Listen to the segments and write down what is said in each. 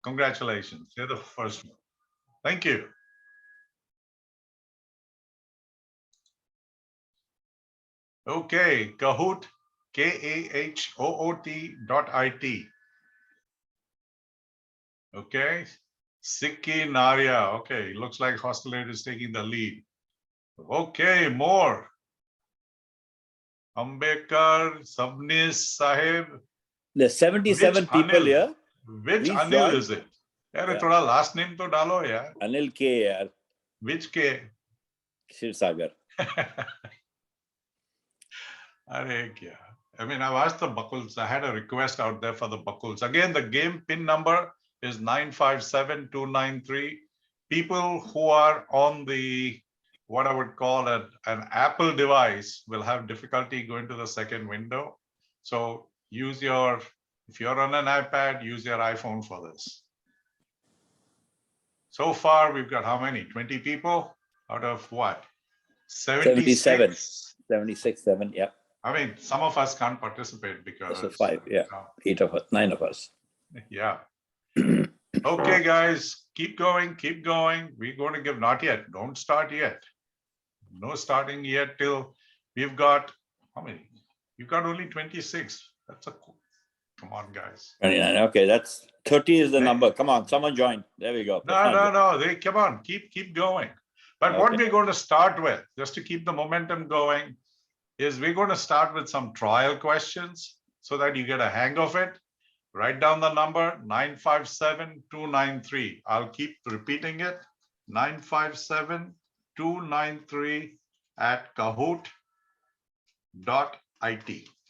Congratulations. You're the first one. Thank you. Okay, Kahoot, KAHOOT.IT. Okay, Sikki Naria. Okay, looks like Hostelate is taking the lead. Okay, more. Ambekar, Sabnis Sahib. There's 77 Which people Anil? here. Which Please Anil join. is it? यार Yeah. थोड़ा last name तो डालो यार. Anil K. यार. Which K? Shirsagar. अरे क्या? I mean, I've asked the Buckles. I had a request out there for the Buckles. Again, the game pin number is 957293. People who are on the what I would call an Apple device will have difficulty going to the second window. So use your, if you're on an iPad, use your iPhone for this. So far, we've got how many? 20 people out of what? 77. 76, 7, yeah. I mean, some of us can't participate because So 5, yeah. 8 of us, 9 of us. Yeah. Okay, guys, keep going, keep going. We're going to give, not yet, don't start yet. No starting yet till we've got, how many? You've got only 26. That's a, come on, guys. 29, okay, that's 30 is the number. Come on, someone join. There we go. No, they come on, keep going. But Okay. what we're going to start with, just to keep the momentum going, is we're going to start with some trial questions so that you get a hang of it. Write down the number 957293. I'll keep repeating it. 957293 at kahoot.it.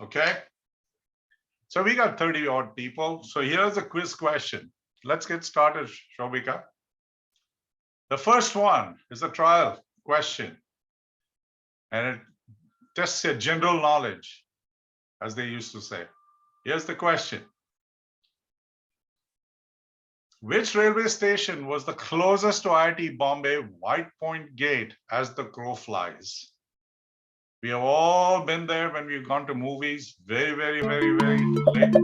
Okay. So we got 30 odd people. So here's a quiz question. Let's get started, Shobika. The first one is a trial question. And it tests your general knowledge, as they used to say. Here's the question. Which railway station was the closest to IIT Bombay White Point Gate as the crow flies? We have all been there when we've gone to movies, very late,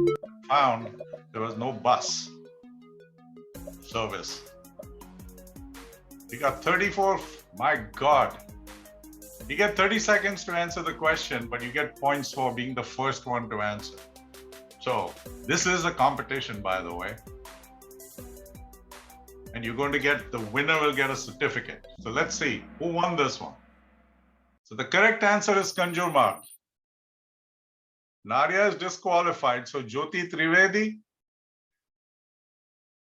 found there was no bus service. We got 34, my God. You get 30 seconds to answer the question, but you get points for being the first one to answer. So this is a competition, by the way. And you're going to get, the winner will get a certificate. So let's see who won this one. So the correct answer is Kanjurmarg. Naria is disqualified. So Jyoti Trivedi,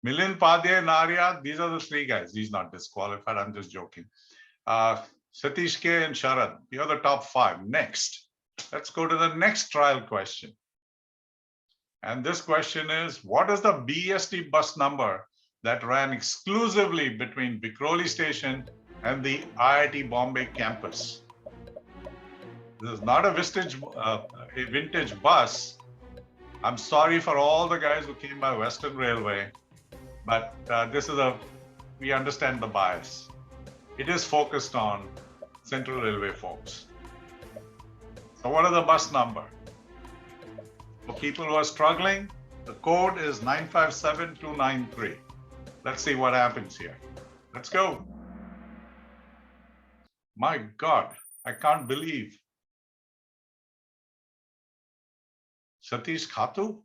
Milind Padye, Naria, these are the three guys. He's not disqualified. I'm just joking. Satish K and Sharad, you're the top 5. Next, let's go to the next trial question. And this question is, what is the BEST bus number that ran exclusively between Vikhroli station and the IIT Bombay campus? This is not a vintage bus. I'm sorry for all the guys who came by Western Railway, but we understand the bias. It is focused on Central Railway folks. So what is the bus number? For people who are struggling, the code is 957293. Let's see what happens here. Let's go. My God, I can't believe. Satish Khatu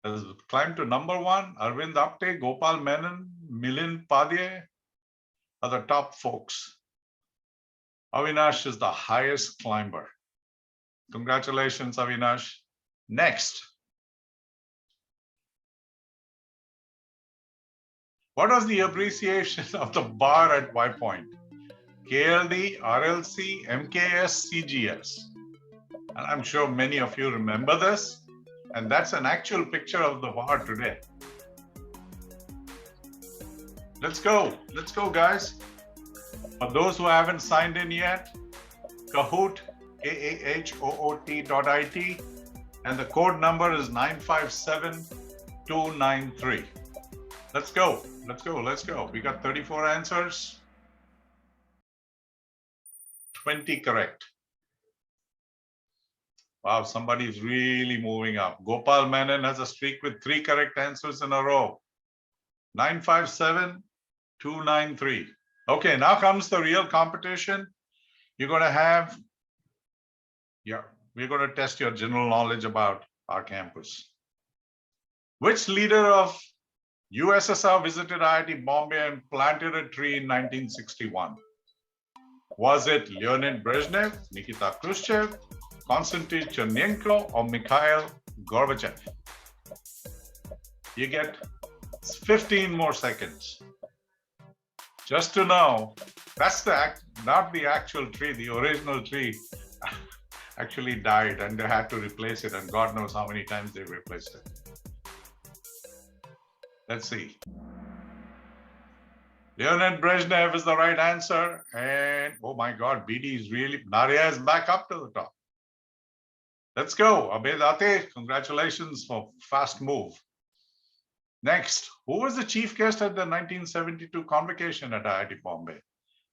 has climbed to number 1. Arvind Apte, Gopal Menon, Milind Padye are the top folks. Avinash is the highest climber. Congratulations, Avinash. Next. What was the abbreviation of the bar at Y Point? KLD, RLC, MKS, CGS. And I'm sure many of you remember this. And that's an actual picture of the bar today. Let's go, guys. For those who haven't signed in yet, Kahoot, KAHOOT.IT, and the code number is 957293. Let's go. We got 34 answers, 20 correct. Wow, somebody's really moving up. Gopal Menon has a streak with 3 correct answers in a row. 957-293. Okay, now comes the real competition. You're going to have, we're going to test your general knowledge about our campus. Which leader of USSR visited IIT Bombay and planted a tree in 1961? Was it Leonid Brezhnev, Nikita Khrushchev, Konstantin Chernenko, or Mikhail Gorbachev? You get 15 more seconds. Just to know, that's not the actual tree. The original tree actually died and they had to replace it, and God knows how many times they replaced it. Let's see. Leonid Brezhnev is the right answer. And oh my God, BD is really, Naria is back up to the top. Let's go. Abed Ate, congratulations for fast move. Next, who was the chief guest at the 1972 convocation at IIT Bombay?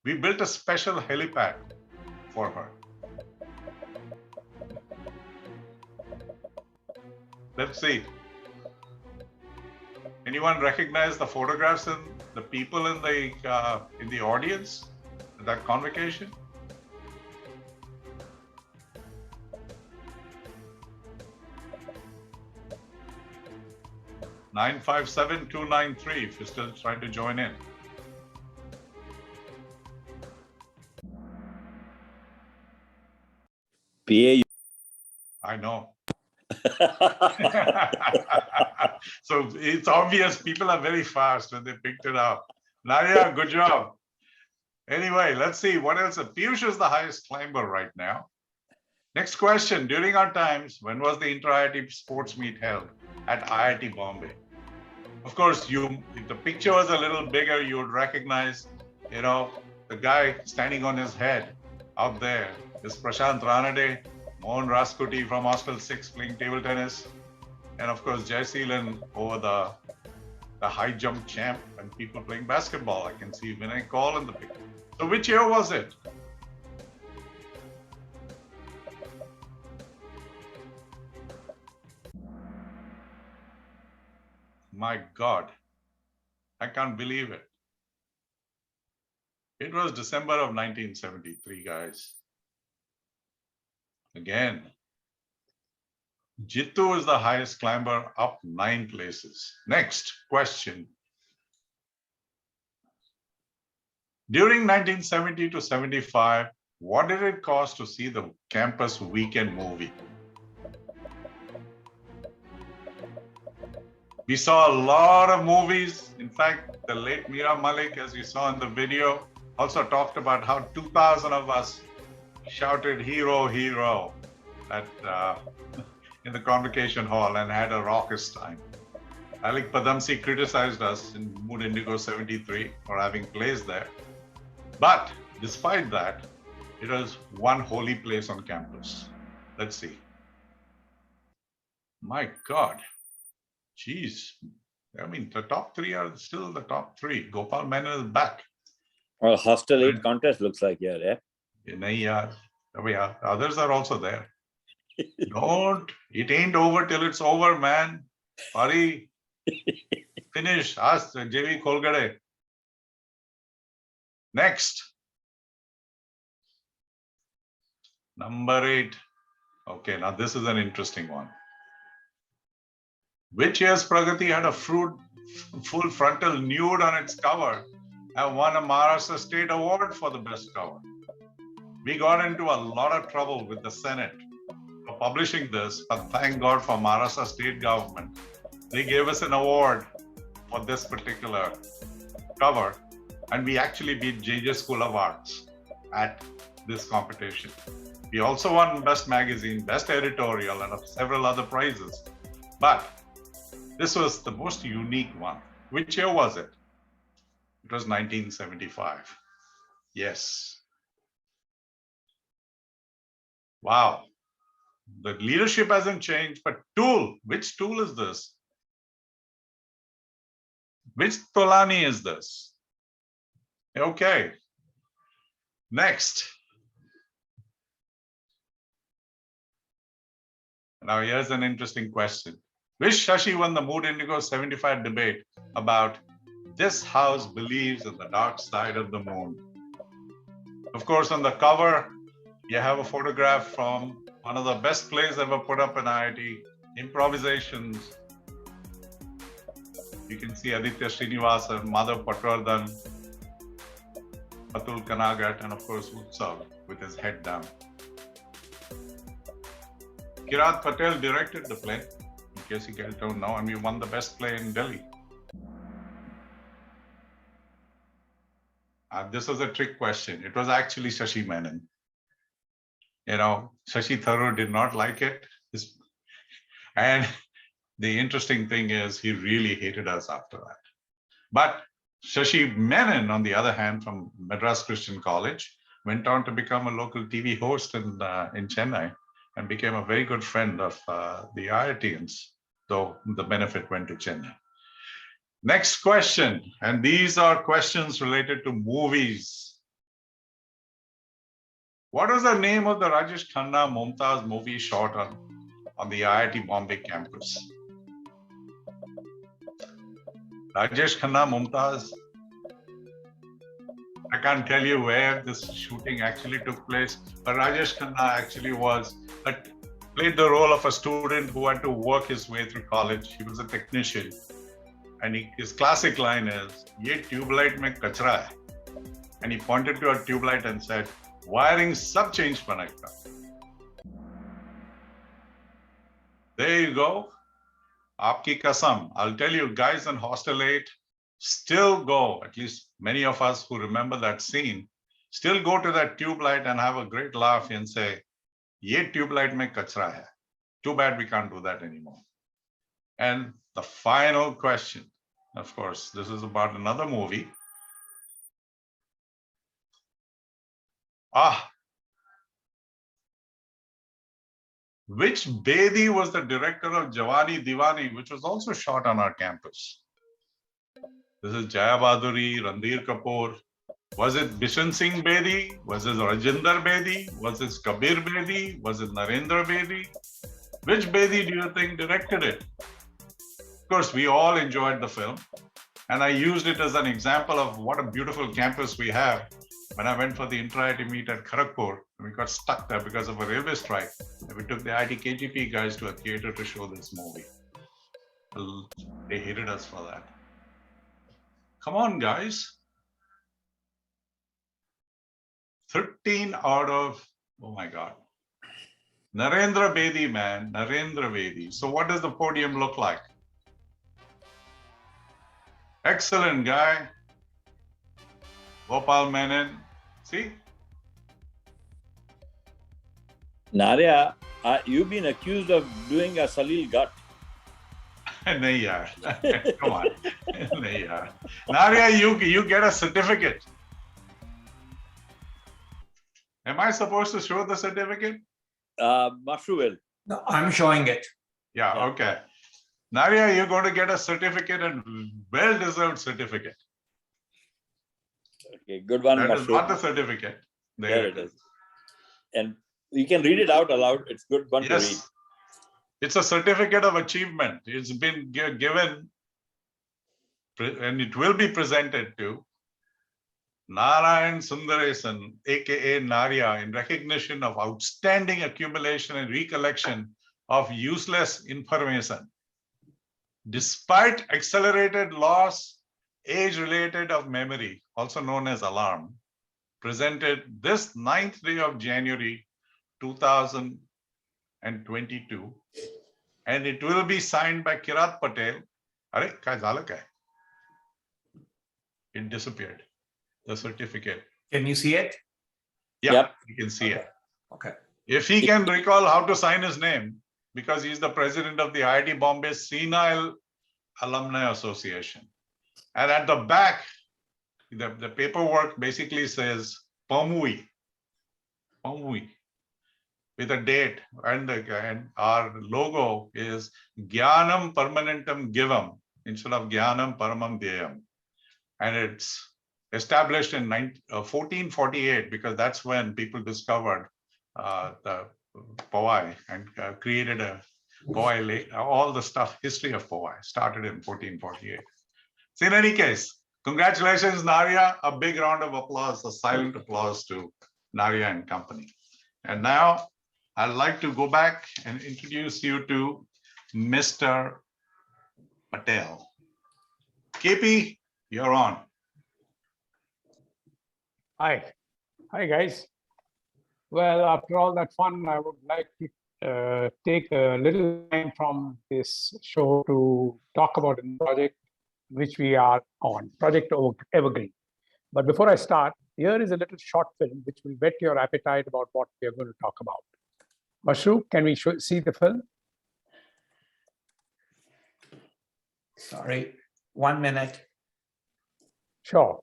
We built a special helipad for her. Let's see. Anyone recognize the photographs and the people in the audience at that convocation? (957-293) if you're still trying to join in. PA. I know. So it's obvious people are very fast when they picked it up. Nadia, good job. Anyway, let's see what else. Piyush is the highest climber right now. Next question. During our times, when was the inter-IIT sports meet held? At IIT Bombay. Of course, if the picture was a little bigger, you would recognize, the guy standing on his head out there is Prashant Ranade, Mohan Raskuti from Hostel 6 playing table tennis, and of course, Jai Seelan over the high jump champ and people playing basketball. I can see Vinay Kaul in the picture. So which year was it? My God, I can't believe it. It was December of 1973, guys. Again, Jittu is the highest climber, up 9 places. Next question. During 1970 to 75, what did it cost to see the campus weekend movie? We saw a lot of movies. In fact, the late Mira Malik, as you saw in the video, also talked about how 2,000 of us shouted "Hero, Hero" in the convocation hall and had a raucous time. Alec Padamsi criticized us in Mood Indigo 73 for having plays there. But despite that, it was one holy place on campus. Let's see. My God. Geez. I mean, the top 3 are still the top 3. Gopal Menon is back. Well, Hostel 8 contest looks like here, yeah? Yeah. Others are also there. It ain't over till it's over, man. Pari, finish. Ask JV Kolgade. Next. Number 8. Okay, now this is an interesting one. Which year's Pragati had a full frontal nude on its cover and won a Maharashtra State Award for the best cover? We got into a lot of trouble with the Senate for publishing this, but thank God for Maharashtra State Government. They gave us an award for this particular cover, and we actually beat JJ School of Arts at this competition. We also won Best Magazine, Best Editorial, and several other prizes. But this was the most unique one. Which year was it? It was 1975. Yes. Wow. The leadership hasn't changed, but tool, which tool is this? Which Tolani is this? Okay. Next. Now here's an interesting question. Which Shashi won the Mood Indigo 75 debate about This house believes in the dark side of the moon. Of course, on the cover, you have a photograph from one of the best plays ever put up in IIT, Improvisations. You can see Aditya Srinivasan, Madhav Patwardhan, Atul Kanagat, and of course Utsav with his head down. Kirat Patel directed the play, in case you guys don't know, and we won the best play in Delhi. This was a trick question. It was actually Shashi Menon. You know, Shashi Tharoor did not like it. And the interesting thing is he really hated us after that. But Shashi Menon, on the other hand, from Madras Christian College, went on to become a local TV host in Chennai and became a very good friend of the IITians, though the benefit went to Chennai. Next question, and these are questions related to movies. What is the name of the Rajesh Khanna Mumtaz movie shot on the IIT Bombay campus? Rajesh Khanna Mumtaz. I can't tell you where this shooting actually took place, but Rajesh Khanna actually played the role of a student who had to work his way through college. He was a technician. And his classic line is, "Ye tube light mein kachra hai." And he pointed to a tube light and said, "Wiring sab change banayega." There you go. Aapki kasam. I'll tell you, guys in Hostel 8 still go, at least many of us who remember that scene, still go to that tube light and have a great laugh and say, "Ye tube light mein kachra hai." Too bad we can't do that anymore. And the final question, of course, this is about another movie. Which Bedi was the director of Jawani Diwani, which was also shot on our campus? This is Jaya Baduri, Randhir Kapoor. Was it Bishan Singh Bedi? Was it Rajinder Bedi? Was it Kabir Bedi? Was it Narendra Bedi? Which Bedi do you think directed it? Of course, we all enjoyed the film. And I used it as an example of what a beautiful campus we have when I went for the inter-IIT meet at Kharagpur. We got stuck there because of a railway strike. And we took the IIT KGP guys to a theater to show this movie. They hated us for that. Come on, guys. 13 out of, oh my God. Narendra Bedi, man, Narendra Bedi. So what does the podium look like? Excellent guy. Gopal Menon. See? Narya, you've been accused of doing a Salil gut. Nahi yaar. Come on. Nahi yaar. Narya, you get a certificate. Am I supposed to show the certificate? Mashu will. No, I'm showing it. Yeah, okay. Narya, you're going to get a certificate and well-deserved certificate. Okay, good one, That is Mashu. not the certificate. There it is. And you can read it out aloud. It's good one to read. Yes. It's a certificate of achievement. It's been given and it will be presented to Narayan Sundaresan, aka Narya, in recognition of outstanding accumulation and recollection of useless information. Despite accelerated loss, age-related of memory, also known as alarm, presented this 9th day of January 2022, and it will be signed by Kirat Patel. Arey, kya zala kya hai? It disappeared, the certificate. Can you see it? Yeah, Yep. you can see it. Okay. If he can recall how to sign his name, because he's the president of the IIT Bombay Senile Alumni Association. And at the back, the paperwork basically says Pamui, with a date, and our logo is Gyanam Permanentum Givam instead of Gyanam Paramam Deyam. And it's established in 1448 because that's when people discovered the Powai and created a Powai lake. All the stuff, history of Powai started in 1448. So in any case, Congratulations, Naria. A big round of applause, a silent applause to Naria and company. And now I'd like to go back and introduce you to Mr. Patel. KP, you're on. Hi. Hi, guys. Well, after all that fun, I would like to take a little time from this show to talk about a project which we are on, Project Evergreen. But before I start, here is a little short film which will whet your appetite about what we are going to talk about. Mashru, can we see the film? Sorry, 1 minute. Sure.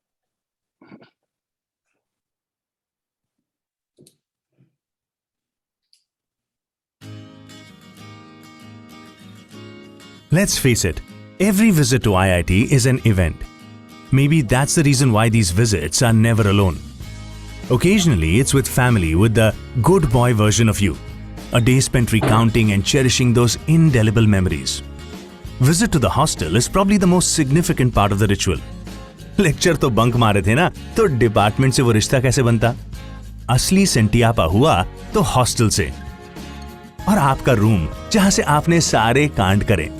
Let's face it, every visit to IIT is an event. Maybe that's the reason why these visits are never alone. Occasionally, it's with family, with the good boy version of you. A day spent recounting and cherishing those indelible memories. Visit to the hostel is probably the most significant part of the ritual. Lecture तो bunk मारे थे ना, तो department से वो रिश्ता कैसे बनता? असली सेंटियापा हुआ तो हॉस्टल से। और आपका रूम, जहां से आपने सारे कांड करे।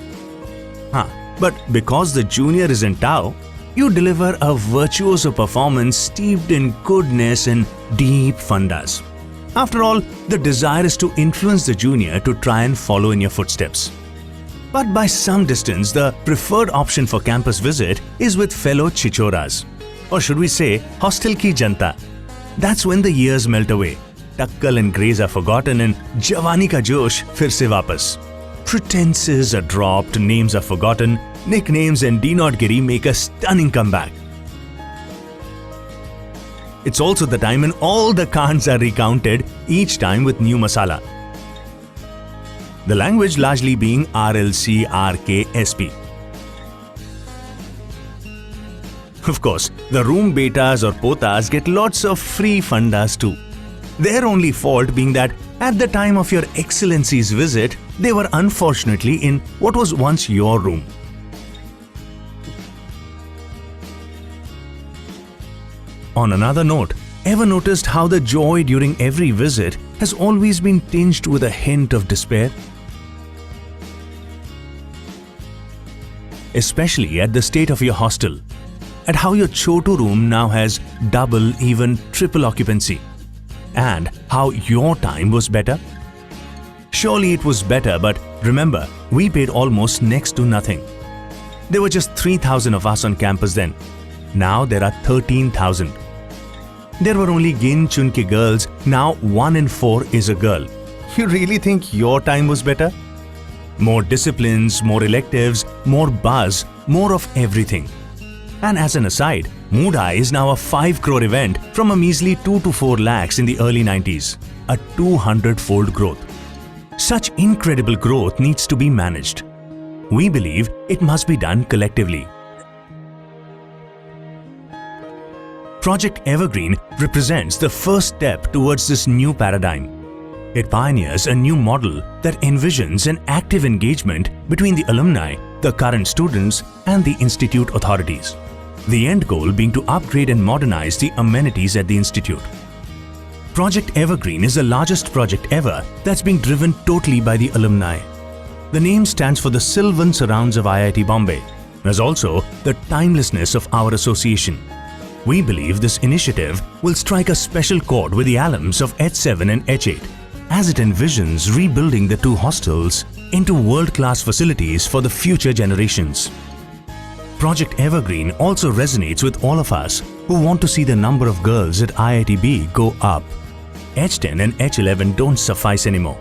हाँ, but because the junior is in Tao, you deliver a virtuoso performance steeped in goodness and deep fundas. After all, the desire is to influence the junior to try and follow in your footsteps. But by some distance, the preferred option for campus visit is with fellow chichoras. Or should we say, hostel ki janta. That's when the years melt away. Takkal and grays are forgotten and Javani ka josh fir se wapas. Pretenses are dropped, names are forgotten, nicknames and D-Notgiri make a stunning comeback. It's also the time when all the Khans are recounted, each time with new masala. The language largely being RLC, RK, SP. Of course, the room betas or potas get lots of free fundas too. Their only fault being that at the time of your excellency's visit, they were unfortunately in what was once your room. On another note, ever noticed how the joy during every visit has always been tinged with a hint of despair? Especially at the state of your hostel, at how your Chotu room now has double, even triple occupancy, and how your time was better. Surely it was better, but remember, we paid almost next to nothing. There were just 3,000 of us on campus then. Now there are 13,000. There were only gin chunke girls, now 1 in 4 is a girl. You really think your time was better? More disciplines, more electives, more buzz, more of everything. And as an aside, Moodai is now a 5 crore event from a measly 2 to 4 lakhs in the early 90s, a 200-fold growth. Such incredible growth needs to be managed. We believe it must be done collectively. Project Evergreen represents the first step towards this new paradigm. It pioneers a new model that envisions an active engagement between the alumni, the current students, and the institute authorities. The end goal being to upgrade and modernize the amenities at the institute. Project Evergreen is the largest project ever that's being driven totally by the alumni. The name stands for the sylvan surrounds of IIT Bombay, as also the timelessness of our association. We believe this initiative will strike a special chord with the alums of H7 and H8, as it envisions rebuilding the two hostels into world-class facilities for the future generations. Project Evergreen also resonates with all of us who want to see the number of girls at IITB go up. H10 and H11 don't suffice anymore.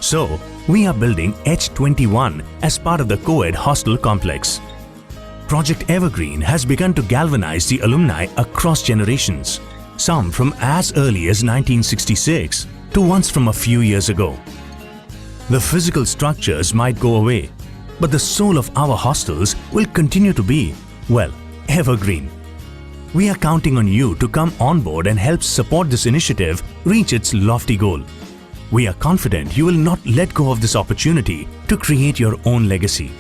So, we are building H21 as part of the co-ed hostel complex. Project Evergreen has begun to galvanize the alumni across generations, some from as early as 1966 to ones from a few years ago. The physical structures might go away, but the soul of our hostels will continue to be, well, evergreen. We are counting on you to come on board and help support this initiative reach its lofty goal. We are confident you will not let go of this opportunity to create your own legacy.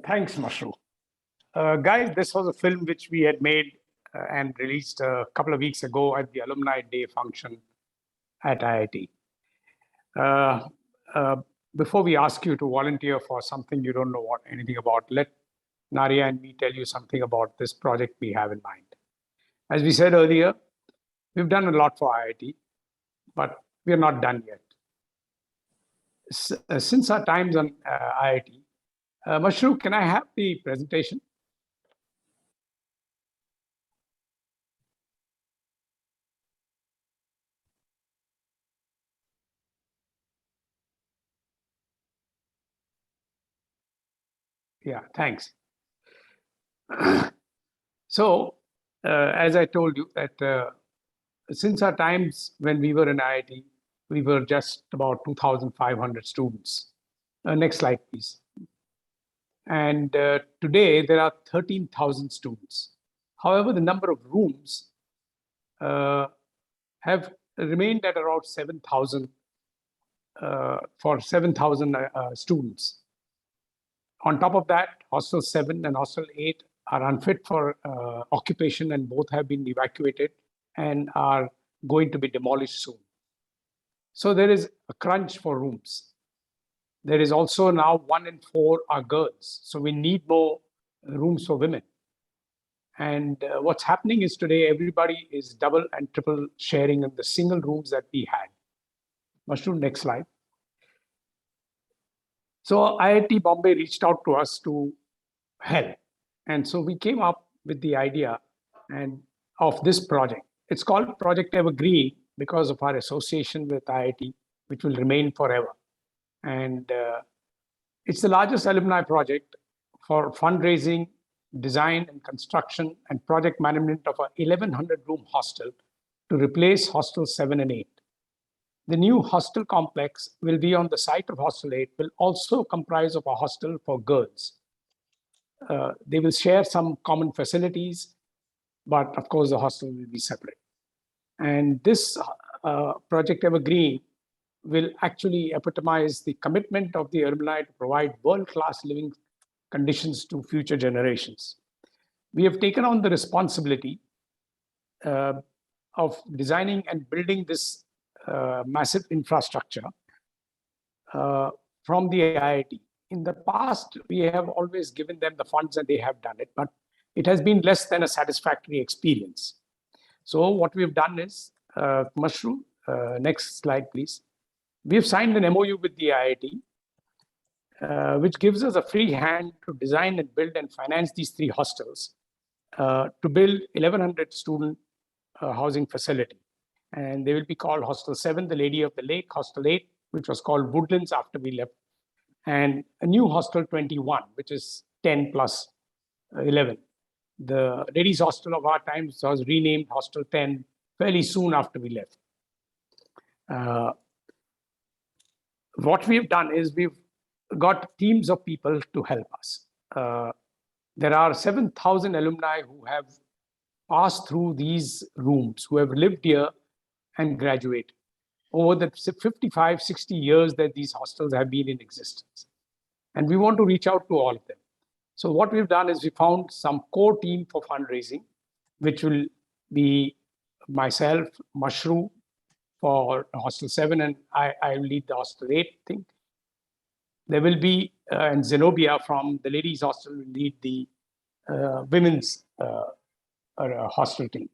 Thanks, Mashru. Guys, this was a film which we had made and released a couple of weeks ago at the Alumni Day function at IIT. Before we ask you to volunteer for something you don't know anything about, let Naria and me tell you something about this project we have in mind. As we said earlier, we've done a lot for IIT, but we are not done yet. Since our times on IIT, Mashru, can I have the presentation? Yeah, thanks. So, as I told you, that since our times when we were in IIT, we were just about 2,500 students. Next slide, please. And today there are 13,000 students. However, the number of rooms have remained at around 7,000 for 7,000 students. On top of that, Hostel 7 and Hostel 8 are unfit for occupation, and both have been evacuated and are going to be demolished soon. So there is a crunch for rooms. There is also now 1 in 4 are girls. So we need more rooms for women. And what's happening is today, everybody is double and triple sharing in the single rooms that we had. Mashru, next slide. So IIT Bombay reached out to us to help. And so we came up with the idea of this project. It's called Project Evergreen because of our association with IIT, which will remain forever. And it's the largest alumni project for fundraising, design and construction and project management of a 1,100-room hostel to replace Hostel 7 and 8. The new hostel complex will be on the site of Hostel 8, will also comprise of a hostel for girls. They will share some common facilities, but of course the hostel will be separate. And this Project Evergreen will actually epitomize the commitment of the alumni to provide world-class living conditions to future generations. We have taken on the responsibility of designing and building this massive infrastructure from the IIT. In the past, we have always given them the funds and they have done it, but it has been less than a satisfactory experience. So what we've done is, Mashru, next slide, please. We've signed an MOU with the IIT, which gives us a free hand to design and build and finance these 3 hostels to build 1,100 student housing facility. And they will be called Hostel 7, the Lady of the Lake, Hostel 8, which was called Woodlands after we left, and a new Hostel 21, which is 10 plus 11. The ladies' hostel of our times was renamed Hostel 10 fairly soon after we left. What we've done is we've got teams of people to help us. There are 7,000 alumni who have passed through these rooms, who have lived here and graduated over the 55, 60 years that these hostels have been in existence. And we want to reach out to all of them. So what we've done is we found some core team for fundraising, which will be myself, Mashru for Hostel 7, and I will lead the Hostel 8 thing. There will be, and Zenobia from the ladies' hostel will lead the women's hostel team.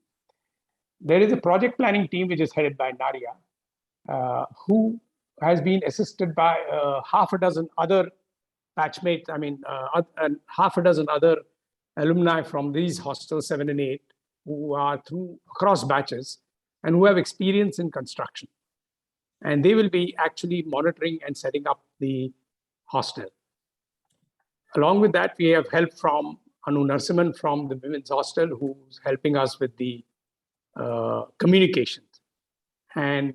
There is a project planning team which is headed by Naria, who has been assisted by half a dozen other batchmates, half a dozen other alumni from these hostels 7 and 8, who are through across batches and who have experience in construction. And they will be actually monitoring and setting up the hostel. Along with that, we have help from Anu Narsiman from the women's hostel, who's helping us with the communications. And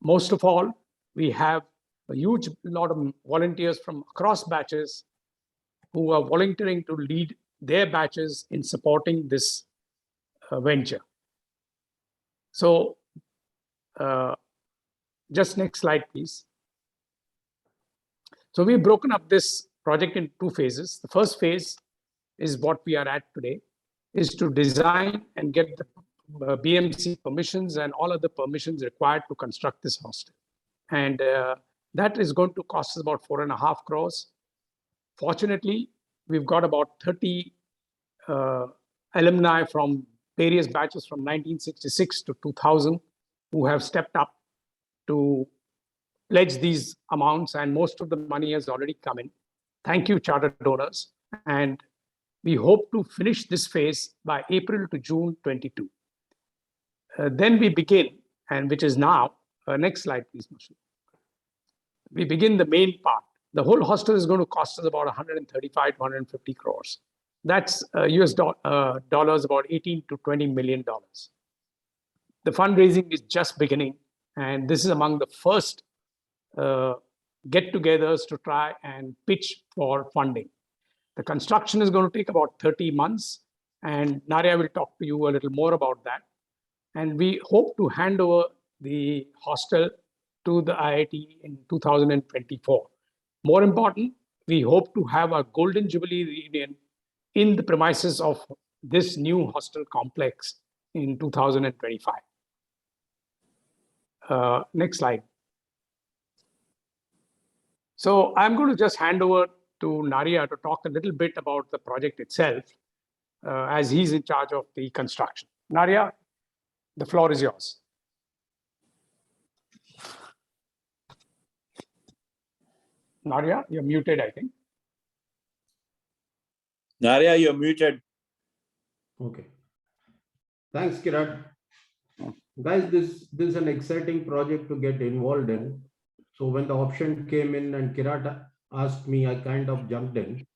most of all, we have a huge lot of volunteers from across batches who are volunteering to lead their batches in supporting this venture. So just next slide, please. So we've broken up this project in 2 phases. The first phase is what we are at today, is to design and get the BMC permissions and all other permissions required to construct this hostel. And that is going to cost us about 4.5 crores. Fortunately, we've got about 30 alumni from various batches from 1966 to 2000 who have stepped up to pledge these amounts, and most of the money has already come in. Thank you, charter donors. And we hope to finish this phase by April to June 22. Then we begin, and which is now, next slide, please, Moshe. We begin the main part. The whole hostel is going to cost us about 135 to 150 crores. That's US dollars, about 18 to 20 million dollars. The fundraising is just beginning, and this is among the first get-togethers to try and pitch for funding. The construction is going to take about 30 months, and Narya will talk to you a little more about that. And we hope to hand over the hostel to the IIT in 2024. More important, we hope to have a Golden Jubilee reunion in the premises of this new hostel complex in 2025. Next slide. So I'm going to just hand over to Narya to talk a little bit about the project itself, as he's in charge of the construction. Narya, the floor is yours. Narya, you're muted, I think. Narya, you're muted. Okay. Thanks, Kirat. Guys, this is an exciting project to get involved in. So when the option came in and Kirat asked me, I kind of jumped in.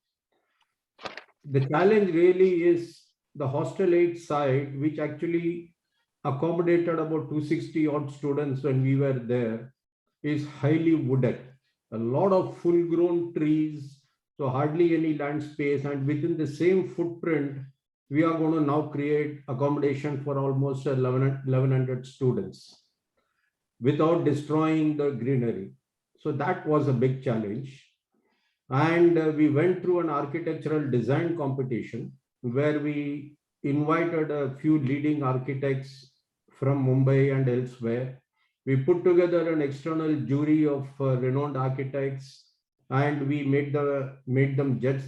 The challenge really is the Hostel 8 site, which actually accommodated about 260 odd students when we were there, is highly wooded. A lot of full-grown trees, so hardly any land space, and within the same footprint, we are going to now create accommodation for almost 1,100 students without destroying the greenery. So that was a big challenge. And we went through an architectural design competition where we invited a few leading architects from Mumbai and elsewhere. We put together an external jury of renowned architects, and we made them judge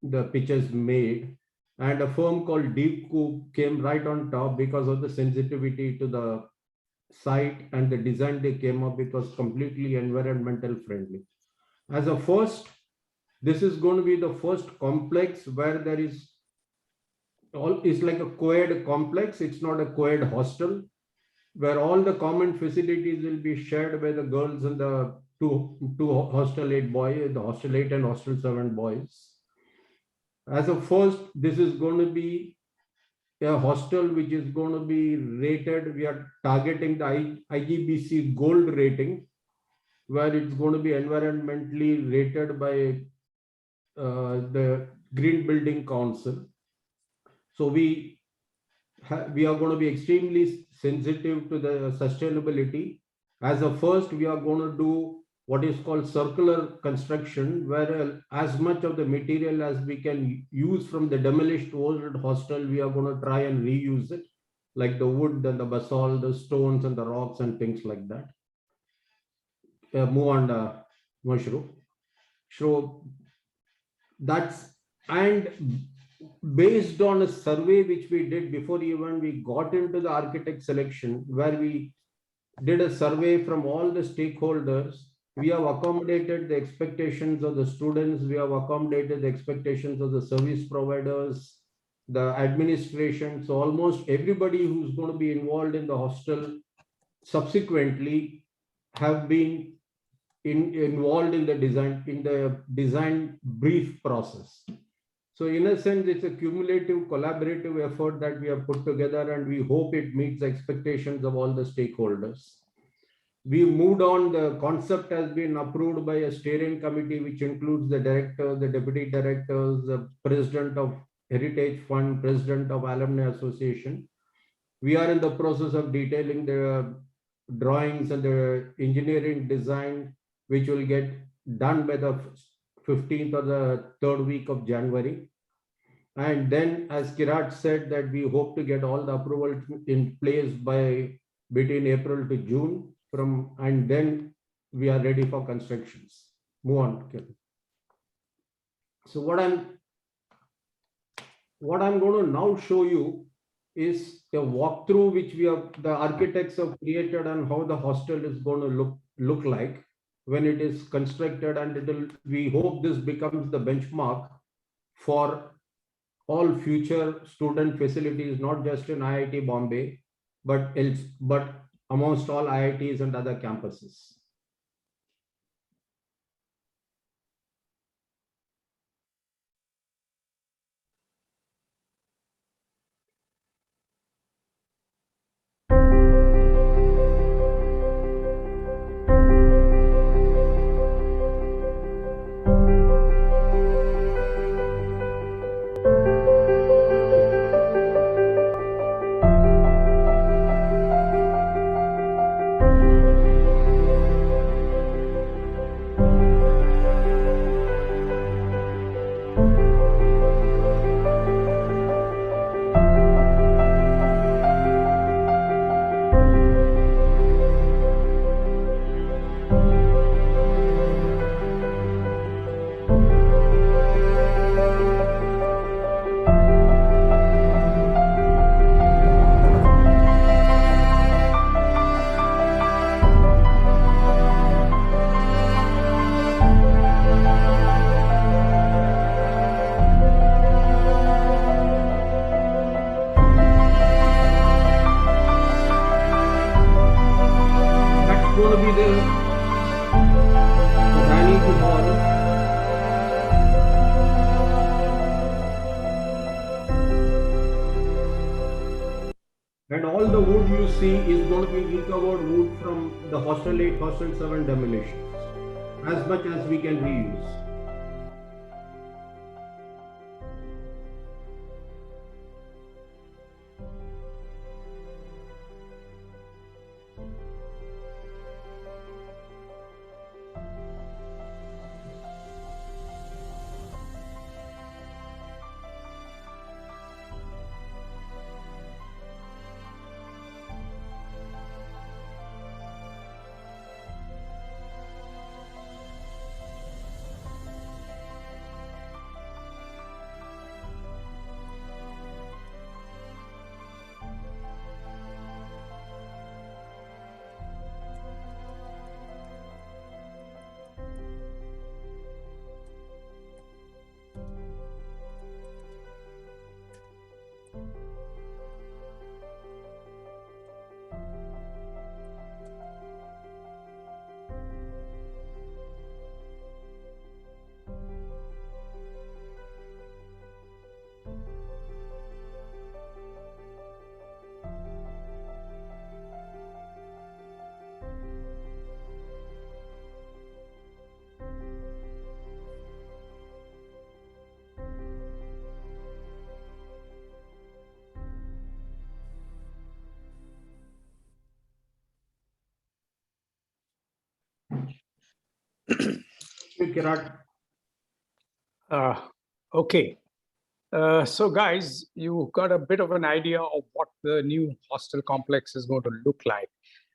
the pictures made. And a firm called Deep Coop came right on top because of the sensitivity to the site, and the design they came up with was completely environmental friendly. As a first, this is going to be the first complex where there is it's like a co-ed complex. It's not a co-ed hostel, where all the common facilities will be shared by the girls and the two Hostel 8 boys, the Hostel 8 and Hostel 7 boys. As a first, this is going to be a hostel which is going to be rated. We are targeting the IGBC gold rating, where it's going to be environmentally rated by the Green Building Council. So we are going to be extremely sensitive to the sustainability. As a first, we are going to do what is called circular construction, where as much of the material as we can use from the demolished old hostel, we are going to try and reuse it, like the wood and the basalt, the stones and the rocks and things like that. Move on, Mashru. So that's, and based on a survey which we did before even we got into the architect selection, where we did a survey from all the stakeholders, we have accommodated the expectations of the students, we have accommodated the expectations of the service providers, the administration. So almost everybody who's going to be involved in the hostel subsequently have been involved in the design brief process. So in a sense, it's a cumulative collaborative effort that we have put together, and we hope it meets the expectations of all the stakeholders. We moved on. The concept has been approved by a steering committee, which includes the director, the deputy directors, the president of Heritage Fund, president of Alumni Association. We are in the process of detailing the drawings and the engineering design, which will get done by the 15th or the third week of January. And then, as Kirat said, that we hope to get all the approvals in place by between April to June and then we are ready for constructions. Move on, Kiran. So what I'm going to now show you is a walkthrough which the architects have created and how the hostel is going to look like when it is constructed, and we hope this becomes the benchmark for all future student facilities, not just in IIT Bombay, but amongst all IITs and other campuses. And all the wood you see is going to be recovered wood from the Hostel 8, Hostel 7 demolitions, as much as we can reuse. Kirat. Okay. So guys, you got a bit of an idea of what the new hostel complex is going to look like.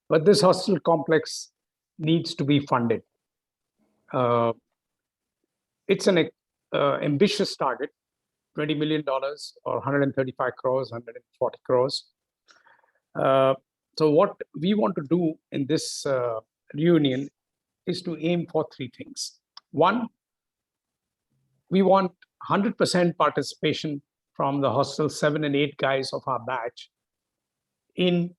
But this hostel complex needs to be funded. It's an ambitious target, $20 million or 135 crores, 140 crores. So what we want to do in this reunion is to aim for three things. One, we want 100% participation from the Hostel 7 and 8 guys of our batch in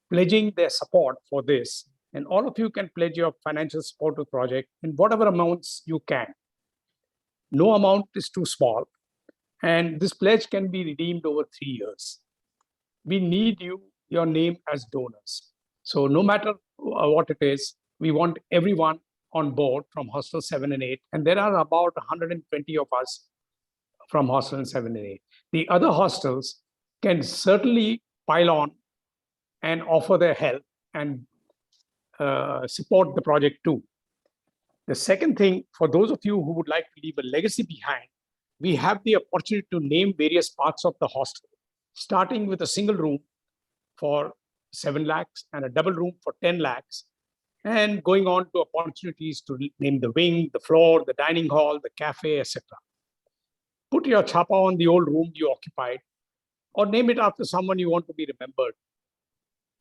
pledging their support for this. And all of you can pledge your financial support to the project in whatever amounts you can. No amount is too small. And this pledge can be redeemed over 3 years. We need your name as donors. So no matter what it is, we want everyone on board from Hostel 7 and 8. And there are about 120 of us from Hostel 7 and 8. The other hostels can certainly pile on and offer their help and support the project too. The second thing, for those of you who would like to leave a legacy behind, we have the opportunity to name various parts of the hostel, starting with a single room for 7 lakhs and a double room for 10 lakhs, and going on to opportunities to name the wing, the floor, the dining hall, the cafe, etc. Put your chapa on the old room you occupied, or name it after someone you want to be remembered.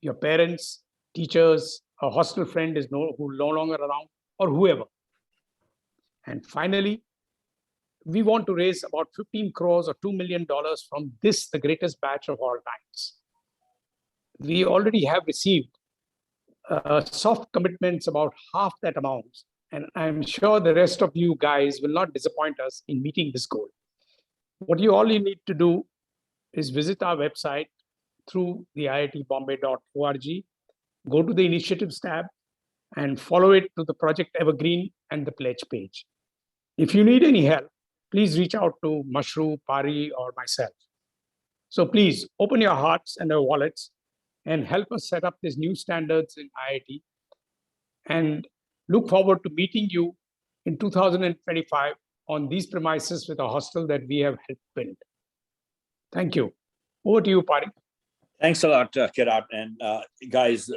Your parents, teachers, a hostel friend who no longer around, or whoever. And finally, we want to raise about 15 crores or $2 million from this, the greatest batch of all times. We already have received soft commitments about half that amount. And I'm sure the rest of you guys will not disappoint us in meeting this goal. What you need to do is visit our website through the iitbombay.org, go to the initiatives tab and follow it to the Project Evergreen and the pledge page. If you need any help, please reach out to Mashru, Pari, or myself. So please open your hearts and your wallets and help us set up these new standards in IIT, and look forward to meeting you in 2025 on these premises with a hostel that we have helped build. Thank you. Over to you, Pari. Thanks a lot, Kirat. And guys,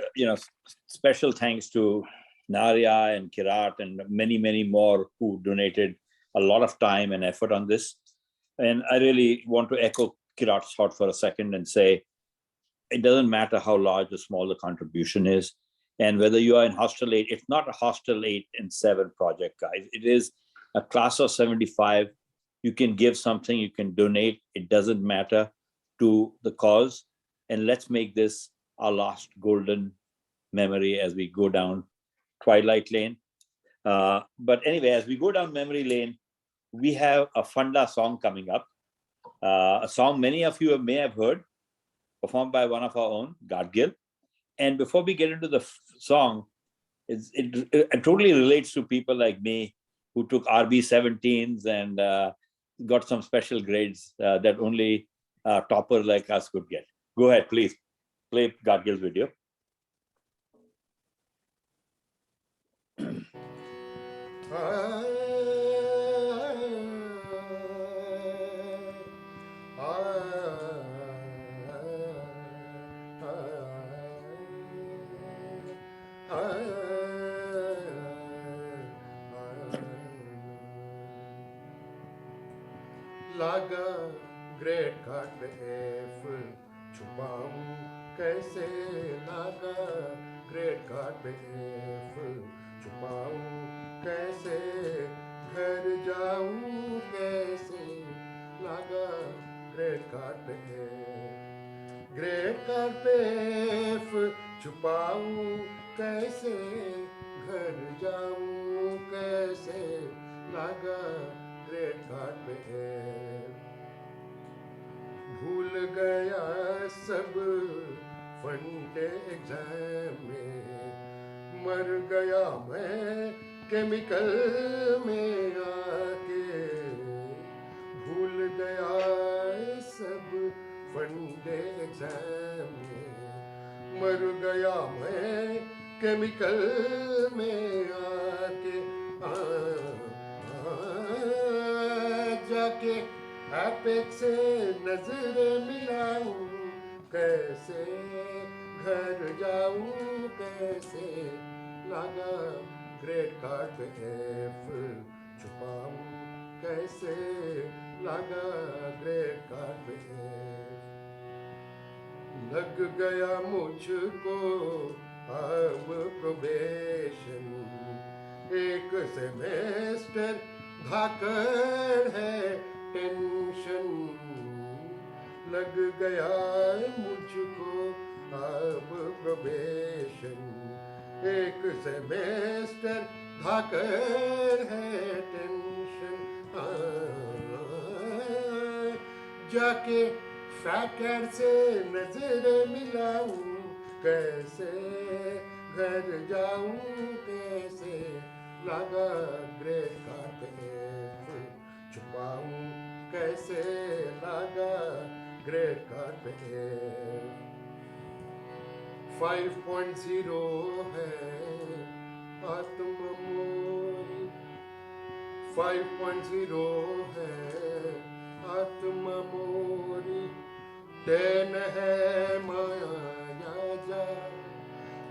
special thanks to Narya and Kirat and many, many more who donated a lot of time and effort on this. And I really want to echo Kirat's thought for a second and say, it doesn't matter how large or small the contribution is. And whether you are in Hostel 8, it's not a Hostel 8 and 7 project, guys. It is a class of 75. You can give something, you can donate. It doesn't matter to the cause. And let's make this our last golden memory as we go down Twilight Lane. But anyway, as we go down memory lane, we have a Funda song coming up. A song many of you may have heard, performed by one of our own, Gadgil. And before we get into the song, it totally relates to people like me who took RB17s and got some special grades that only a topper like us could get. Go ahead, please. Play Gadgil's video. लागा great card पे F छुपाऊं कैसे लागा great card पे F छुपाऊं कैसे घर जाऊं कैसे लागा ग्रेट कार्ड पे ग्रेट कार्ड पे एफ छुपाऊं कैसे घर जाऊं कैसे लागा ग्रेट कार्ड पे भूल गया सब फंडे एग्जाम में मर गया मैं केमिकल में आके भूल गया सब फंडे एग्जाम में मर गया मैं केमिकल में आके जाके एपेक्स से नजर मिलाऊं कैसे घर जाऊं कैसे लागा ग्रेट कार्ड पे एफ छुपाऊं कैसे लागा ग्रेट कार्ड पे लग गया मुझको अब प्रोबेशन एक सेमेस्टर भाकर है टेंशन लग गया मुझको अब प्रोबेशन एक सेमेस्टर भाकर है टेंशन जाके फैकर से नजर मिलाऊं कैसे घर जाऊं कैसे लागा ग्रेट कार्ड पे छुपाऊं कैसे लागा ग्रेट कार्ड पे 5.0 है आत्म मोरी 5.0 है आत्मा मोरी, 10 है माया जाल।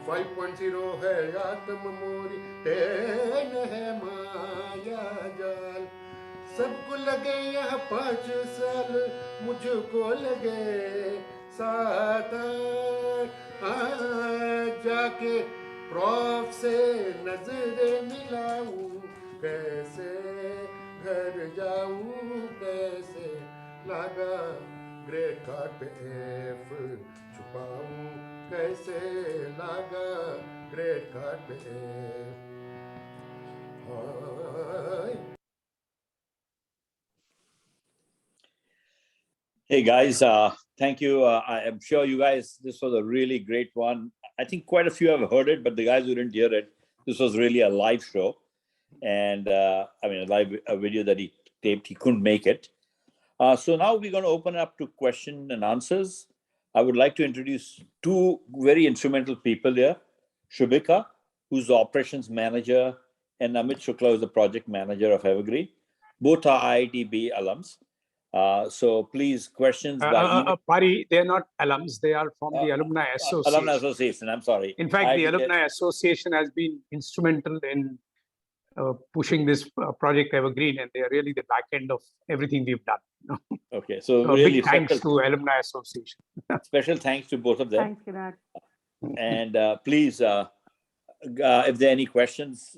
5.0 है आत्म मोरी, 10 है माया जाल। सबको लगे यह 5 साल, मुझको लगे 7 जाके प्रॉफ से नजर मिलाऊं, कैसे घर जाऊं, कैसे लगा ग्रेड कार्ड पे एफ छुपाऊं, कैसे लगा ग्रेड कार्ड पे F. Hey guys, thank you. I am sure you guys, this was a really great one. I think quite a few have heard it, but the guys who didn't hear it, this was really a live show. And I mean, a video that he taped, he couldn't make it. So now we're going to open up to question and answers. I would like to introduce two very instrumental people here. Shubhika, who's the operations manager, and Amit Shukla, who's the project manager of Evergreen. Both are IITB alums. So please, questions by email. Pari, they're not alums. They are from the Alumni Association. Alumni Association, I'm sorry. In fact, the IITB Alumni Association has been instrumental in pushing this project Evergreen, and they are really the back end of everything we've done. Okay, so So really big thanks to Alumni Association. special thanks to both of them. Thanks, Kirat. And please, if there are any questions,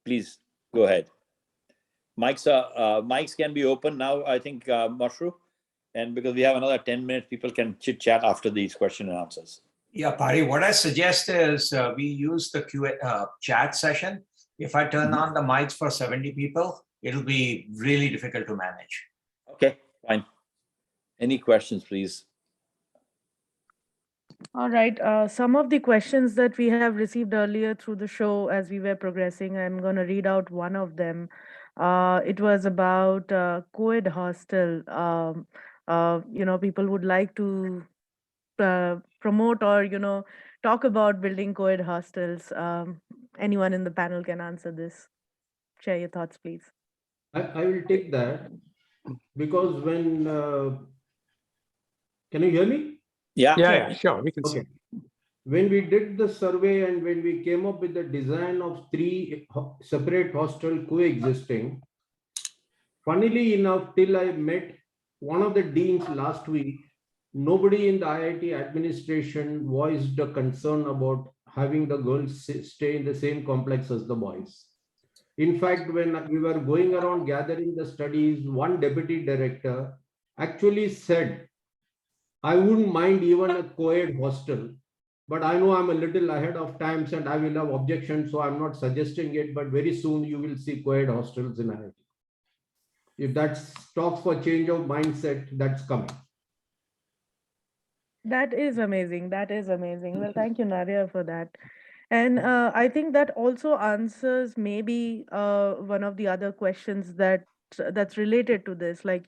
please go ahead. Mics can be open now, I think, Mashru. And because we have another 10 minutes, people can chit chat after these question and answers. Yeah, Pari, what I suggest is we use the chat session. If I turn on the mics for 70 people, it'll be really difficult to manage. Okay, fine. Any questions, please? All right. Some of the questions that we have received earlier through the show as we were progressing, I'm going to read out one of them. It was about co-ed hostel. People would like to promote or, talk about building co-ed hostels. Anyone in the panel can answer this. Share your thoughts, please. I will take that because when, can you hear me? Yeah, sure. We can see. Okay. When we did the survey and when we came up with the design of 3 separate hostels coexisting, funnily enough, till I met one of the deans last week, nobody in the IIT administration voiced a concern about having the girls stay in the same complex as the boys. In fact, when we were going around gathering the studies, one deputy director actually said, I wouldn't mind even a co-ed hostel, but I know I'm a little ahead of times and I will have objections, so I'm not suggesting it, but very soon you will see co-ed hostels in IIT. If that's talks for change of mindset, that's coming. That is amazing. That is amazing. Well, thank you, Nadia, for that. And I think that also answers maybe one of the other questions that's related to this, like,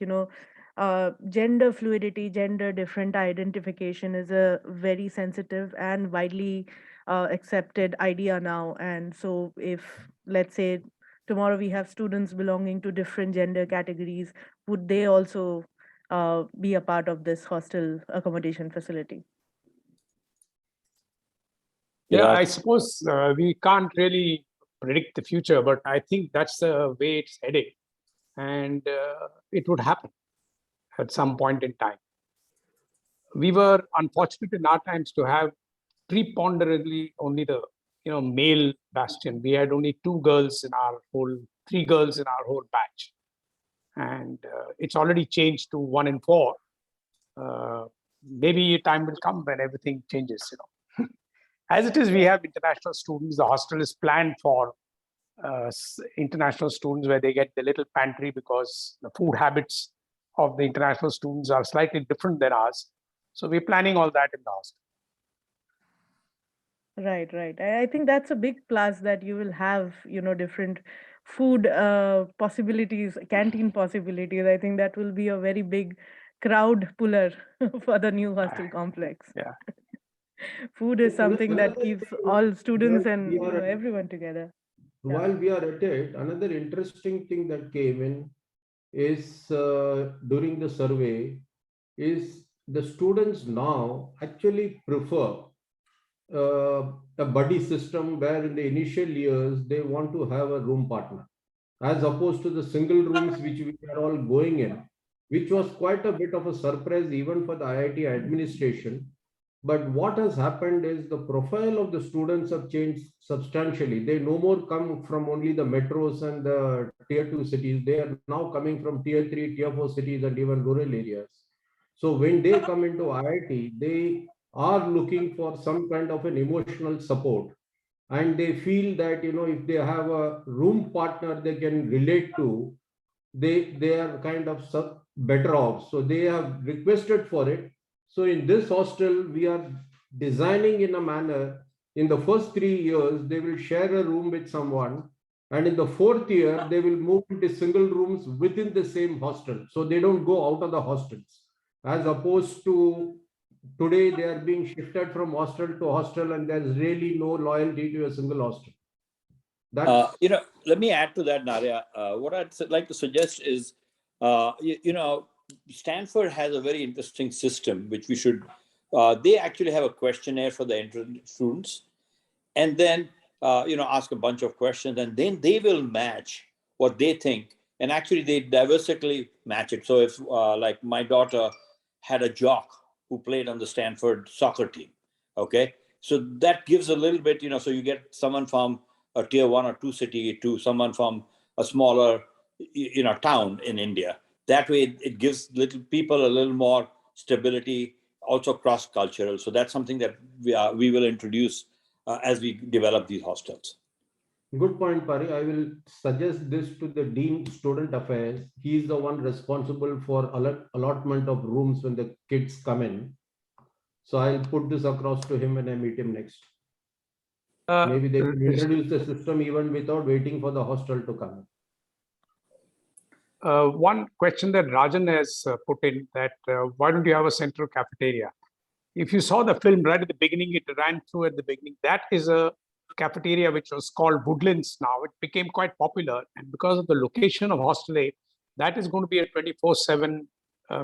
gender fluidity, gender different identification is a very sensitive and widely accepted idea now. And so if, let's say, tomorrow we have students belonging to different gender categories, would they also be a part of this hostel accommodation facility? Yeah, I suppose we can't really predict the future, but I think that's the way it's heading. And it would happen at some point in time. We were unfortunate in our times to have preponderantly only the male bastion. We had only 3 girls in our whole batch. And it's already changed to 1 in 4. Maybe a time will come when everything changes, As it is, we have international students. The hostel is planned for international students where they get the little pantry because the food habits of the international students are slightly different than ours. So we're planning all that in the hostel. Right. I think that's a big plus that you will have, different food possibilities, canteen possibilities. I think that will be a very big crowd puller for the new hostel complex. Yeah. Food is something that keeps all students and We are- everyone together. while we are at it, another interesting thing that came in is during the survey is the students now actually prefer a buddy system where in the initial years they want to have a room partner, as opposed to the single rooms which we are all going in, which was quite a bit of a surprise even for the IIT administration. But what has happened is the profile of the students have changed substantially. They no more come from only the metros and the tier 2 cities. They are now coming from tier 3, tier 4 cities and even rural areas. So when they come into IIT, they are looking for some kind of an emotional support. And they feel that, if they have a room partner they can relate to, they are kind of better off. So they have requested for it. So in this hostel, we are designing in a manner, in the first 3 years, they will share a room with someone. And in the 4th year, they will move into single rooms within the same hostel. So they don't go out of the hostels. As opposed to today, they are being shifted from hostel to hostel and there's really no loyalty to a single hostel. That's Let me add to that, Narya. What I'd like to suggest is, Stanford has a very interesting system, which we should, they actually have a questionnaire for the entrant students, and then, ask a bunch of questions, and then they will match what they think. And actually they diversically match it. So if like my daughter had a jock who played on the Stanford soccer team, okay? So that gives a little bit, so you get someone from a tier 1 or 2 city to someone from a smaller, town in India. That way it gives little people a little more stability, also cross-cultural. So that's something that we will introduce as we develop these hostels. good point, Pari. I will suggest this to the Dean Student Affairs. He is the one responsible for allotment of rooms when the kids come in. So I'll put this across to him when I meet him next. Maybe they can introduce the system even without waiting for the hostel to come. One question that Rajan has put in, that why don't you have a central cafeteria? If you saw the film right at the beginning, it ran through at the beginning. That is a cafeteria which was called Woodlands now. It became quite popular. And because of the location of Hostel A, that is going to be a 24/7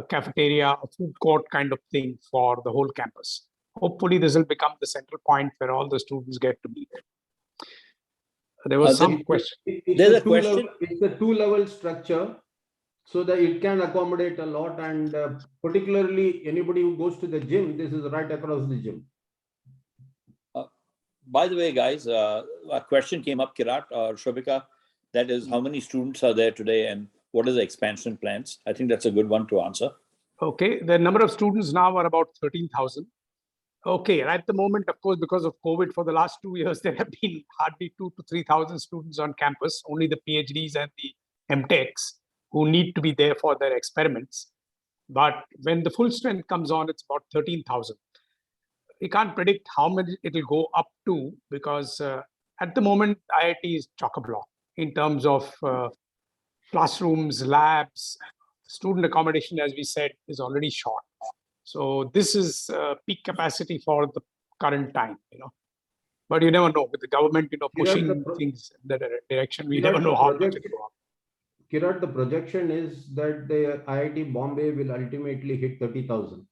cafeteria, a food court kind of thing for the whole campus. Hopefully, this will become the central point where all the students get to meet. There was some question. There's a question. It's a 2-level structure, so that it can accommodate a lot. And particularly anybody who goes to the gym, this is right across the gym. By the way, guys, a question came up, Kirat or Shobhika, that is, how many students are there today and what are the expansion plans? I think that's a good one to answer. Okay, the number of students now are about 13,000. Okay, at the moment, of course, because of COVID, for the last 2 years, there have been hardly 2,000 to 3,000 students on campus, only the PhDs and the MTechs who need to be there for their experiments. But when the full strength comes on, it's about 13,000. We can't predict how many it will go up to, because at the moment, IIT is chock-a-block in terms of classrooms, labs, student accommodation, as we said, is already short. So this is peak capacity for the current time, But you never know, with the government, pushing things in that direction, we never know how much it will go up. Kirat, the projection is that the IIT Bombay will ultimately hit 30,000.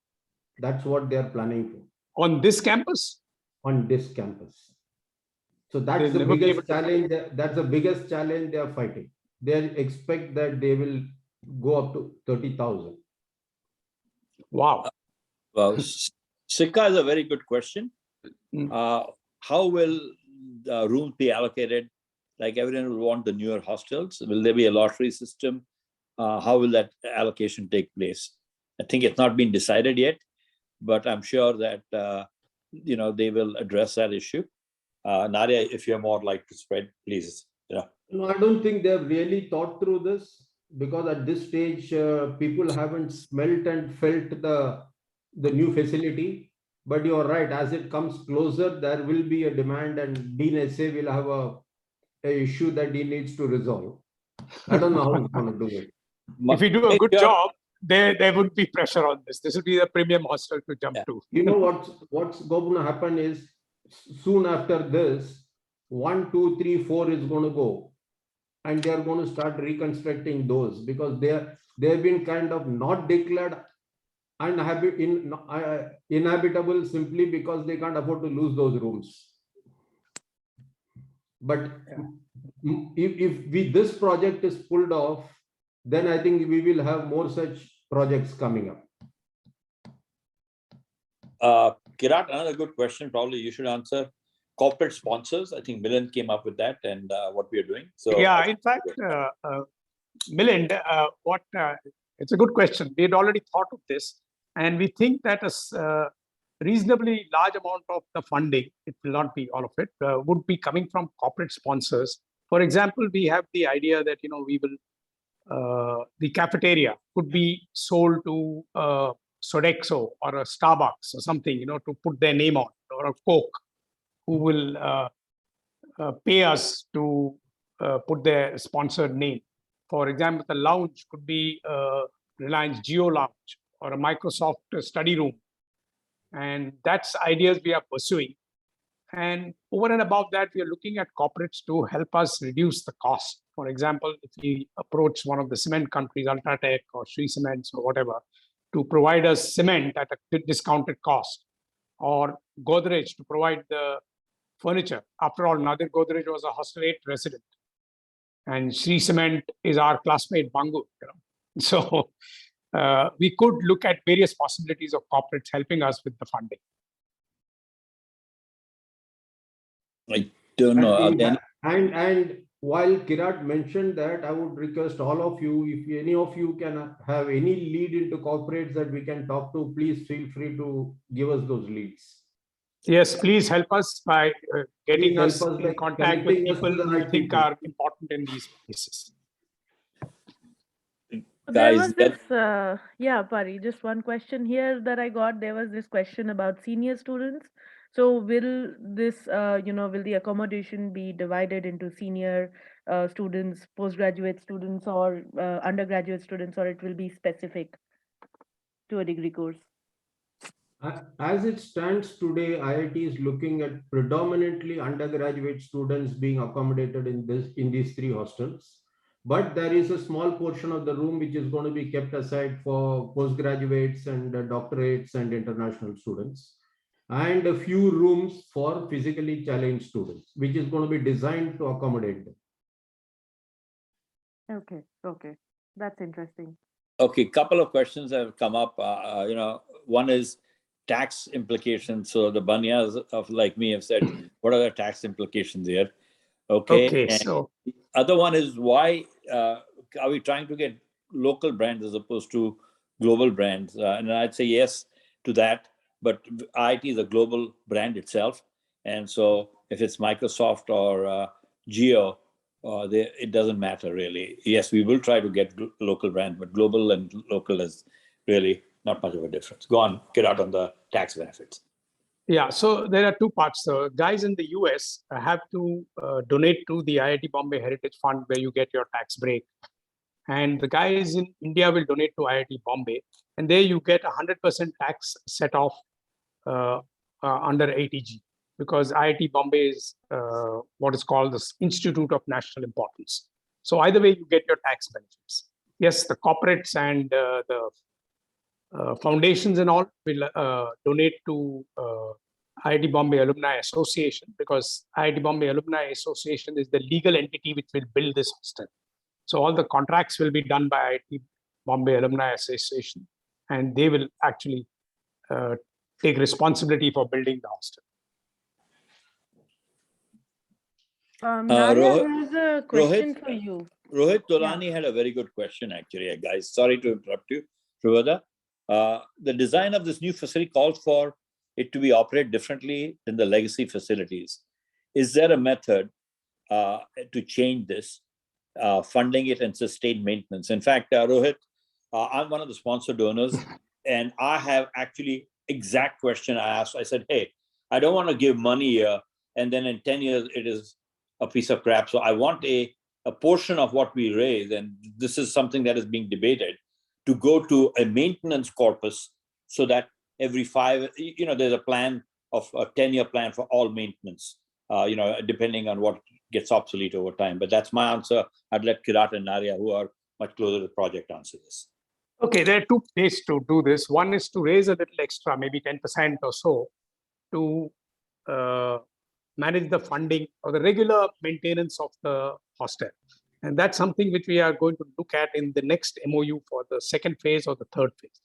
That's what they are planning for. On this campus? On this campus. So that's the biggest challenge. That's the biggest challenge they are fighting. They expect that they will go up to 30,000. Wow. Well, Sikka is a very good question. How will rooms be allocated? Like everyone will want the newer hostels. Will there be a lottery system? How will that allocation take place? I think it's not been decided yet, but I'm sure that they will address that issue. Narya, if you're more like to spread, please. No, I don't think they have really thought through this, because at this stage, people haven't smelt and felt the new facility. But you're right, as it comes closer, there will be a demand, and Dean SA will have a issue that he needs to resolve. I don't know how he's going to do it. If we do a good job, there would be pressure on this. This will be a premium hostel to jump to. You know what's going to happen is, soon after this, 1, 2, 3, 4 is going to go. And they are going to start reconstructing those because they've been kind of not declared inhabitable simply because they can't afford to lose those rooms. But if this project is pulled off, then I think we will have more such projects coming up. Kirat, another good question, probably you should answer. Corporate sponsors, I think Milind came up with that and what we are doing. So Yeah, in fact, Milind, it's a good question. We had already thought of this, and we think that a reasonably large amount of the funding, it will not be all of it, would be coming from corporate sponsors. For example, we have the idea that, we will, the cafeteria could be sold to Sodexo or a Starbucks or something, to put their name on, or a Coke, who will pay us to put their sponsored name. For example, the lounge could be Reliance Geo Lounge or a Microsoft study room. And that's ideas we are pursuing. And over and above that, we are looking at corporates to help us reduce the cost. For example, if we approach one of the cement countries, Ultratech or Shree Cements or whatever, to provide us cement at a discounted cost, or Godrej to provide the furniture. After all, Nadir Godrej was a Hostel 8 resident, and Shree Cement is our classmate Bangu. So we could look at various possibilities of corporates helping us with the funding. I don't know. And while Kirat mentioned that, I would request all of you, if any of you can have any lead into corporates that we can talk to, please feel free to give us those leads. Yes, please help us by getting us in contact with people who think are important in these places. There was this, yeah, Pari, just one question here that I got. There was this question about senior students. So will this, will the accommodation be divided into senior students, postgraduate students, or undergraduate students, or it will be specific to a degree course? As it stands today, IIT is looking at predominantly undergraduate students being accommodated in these 3 hostels. But there is a small portion of the room which is going to be kept aside for postgraduates and doctorates and international students, and a few rooms for physically challenged students, which is going to be designed to accommodate them. Okay, that's interesting. Okay, couple of questions have come up. One is tax implications. So the Banyas of like me have said, what are the tax implications here? Okay. So the other one is why are we trying to get local brands as opposed to global brands? And I'd say yes to that, but IIT is a global brand itself. And so if it's Microsoft or Geo, it doesn't matter really. Yes, we will try to get local brand, but global and local is really not much of a difference. Go on, get out on the tax benefits. Yeah, so there are 2 parts. So guys in the US have to donate to the IIT Bombay Heritage Fund, where you get your tax break. And the guys in India will donate to IIT Bombay. And there you get 100% tax set off under ATG, because IIT Bombay is what is called the Institute of National Importance. So either way, you get your tax benefits. Yes, the corporates and the foundations and all will donate to IIT Bombay Alumni Association, because IIT Bombay Alumni Association is the legal entity which will build this hostel. So all the contracts will be done by IIT Bombay Alumni Association, and they will actually take responsibility for building the hostel. Nadia has a question for you. Rohit Tolani had a very good question, actually, guys. Sorry to interrupt you, Shubhada. The design of this new facility calls for it to be operated differently than the legacy facilities. Is there a method to change this, funding it and sustain maintenance? In fact, Rohit, I'm one of the sponsor donors, and I have actually exact question I asked. I said, hey, I don't want to give money here, and then in 10 years, it is a piece of crap. So I want a portion of what we raise, and this is something that is being debated, to go to a maintenance corpus, so that every 5, there's a plan of a 10-year plan for all maintenance. depending on what gets obsolete over time. But that's my answer. I'd let Kirat and Naria, who are much closer to the project, answer this. Okay, there are two ways to do this. One is to raise a little extra, maybe 10% or so, to manage the funding or the regular maintenance of the hostel. And that's something which we are going to look at in the next MOU for the second phase or the third phase.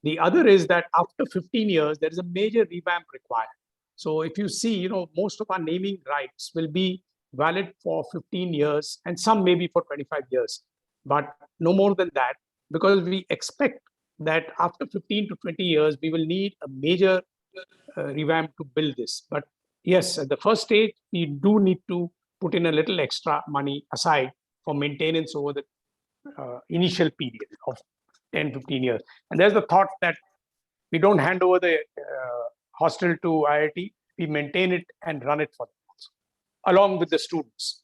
The other is that after 15 years, there is a major revamp required. So if you see, most of our naming rights will be valid for 15 years and some maybe for 25 years, but no more than that, because we expect that after 15 to 20 years, we will need a major revamp to build this. But yes, at the first stage, we do need to put in a little extra money aside for maintenance over the initial period of 10, 15 years. And there's the thought that we don't hand over the hostel to IIT, we maintain it and run it for them also, along with the students.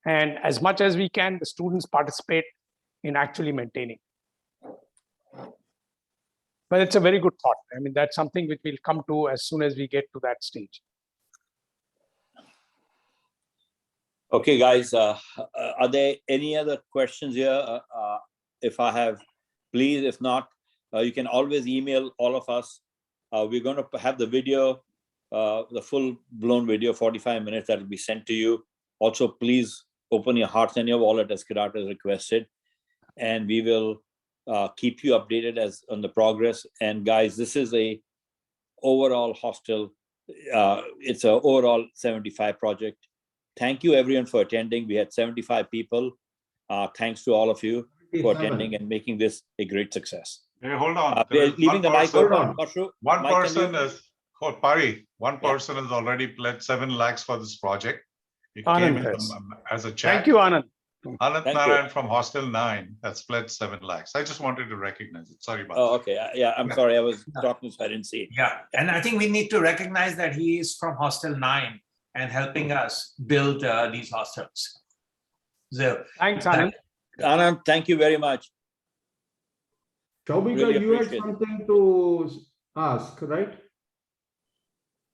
And as much as we can, the students participate in actually maintaining. But it's a very good thought. I mean, that's something which we'll come to as soon as we get to that stage. Okay, guys, are there any other questions here? If I have, please, if not, you can always email all of us. We're going to have the video, the full-blown video, 45 minutes, that will be sent to you. Also, please open your hearts and your wallet as Kirat has requested, and we will keep you updated on the progress. And guys, this is a overall hostel. It's an overall 75 project. Thank you everyone for attending. We had 75 people. Thanks to all of you for attending and making this a great success. Hey, hold on. We're leaving the mic open. One person is, Pari, one person has already pledged 7 lakhs for this project. It came in as a chat. Thank you, Anand. Anand Narayan from Hostel 9 has pledged 7 lakhs. I just wanted to recognize it. Sorry about that. Oh, okay. Yeah, I'm sorry. I was talking, so I didn't see it. Yeah, and I think we need to recognize that he is from Hostel 9 and helping us build these hostels. So, thanks, Anand. Anand, thank you very much. Shobhika, Really you had appreciate it. something to ask, right?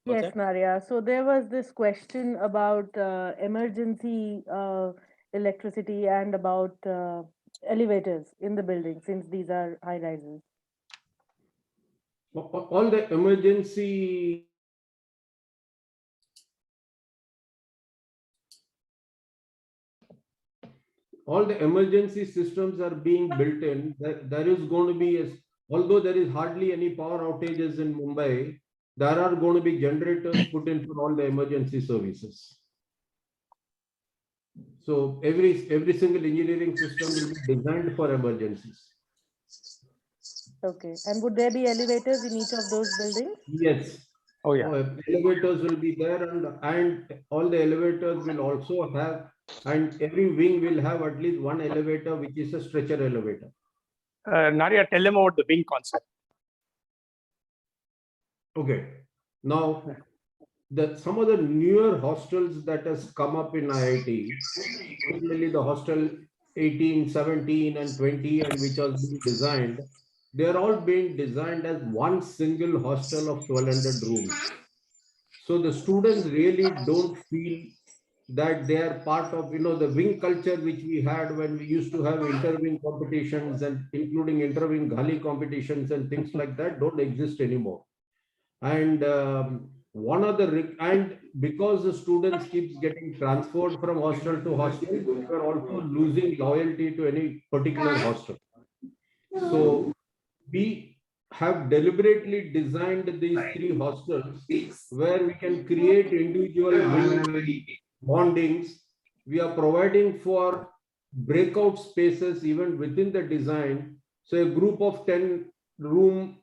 What's Yes, that? Naria. So there was this question about emergency electricity and about elevators in the building, since these are high rises. All the emergency systems are being built in. There is going to be, although there is hardly any power outages in Mumbai, there are going to be generators put in for all the emergency services. So every single engineering system will be designed for emergencies. Okay. And would there be elevators in each of those buildings? Yes. Oh, yeah. Elevators will be there, and all the elevators will also have, and every wing will have at least one elevator, which is a stretcher elevator. Naria, tell them about the wing concept. Okay. Now, some of the newer hostels that has come up in IIT, particularly the hostel 18, 17, and 20, and which has been designed, they are all being designed as one single hostel of 1,200 rooms. So the students really don't feel that they are part of, the wing culture which we had when we used to have inter-wing competitions, and including inter-wing ghali competitions and things like that, don't exist anymore. And and because the students keeps getting transferred from hostel to hostel, we are also losing loyalty to any particular hostel. So we have deliberately designed these 3 hostels where we can create individual wing bondings. We are providing for breakout spaces even within the design. So a group of 10 room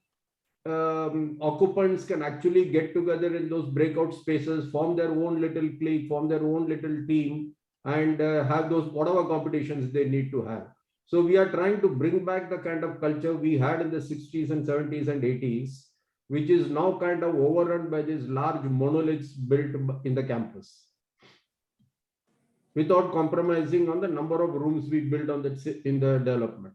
occupants can actually get together in those breakout spaces, form their own little clique, form their own little team, and have those whatever competitions they need to have. So we are trying to bring back the kind of culture we had in the 60s and 70s and 80s, which is now kind of overrun by these large monoliths built in the campus, without compromising on the number of rooms we build in the development.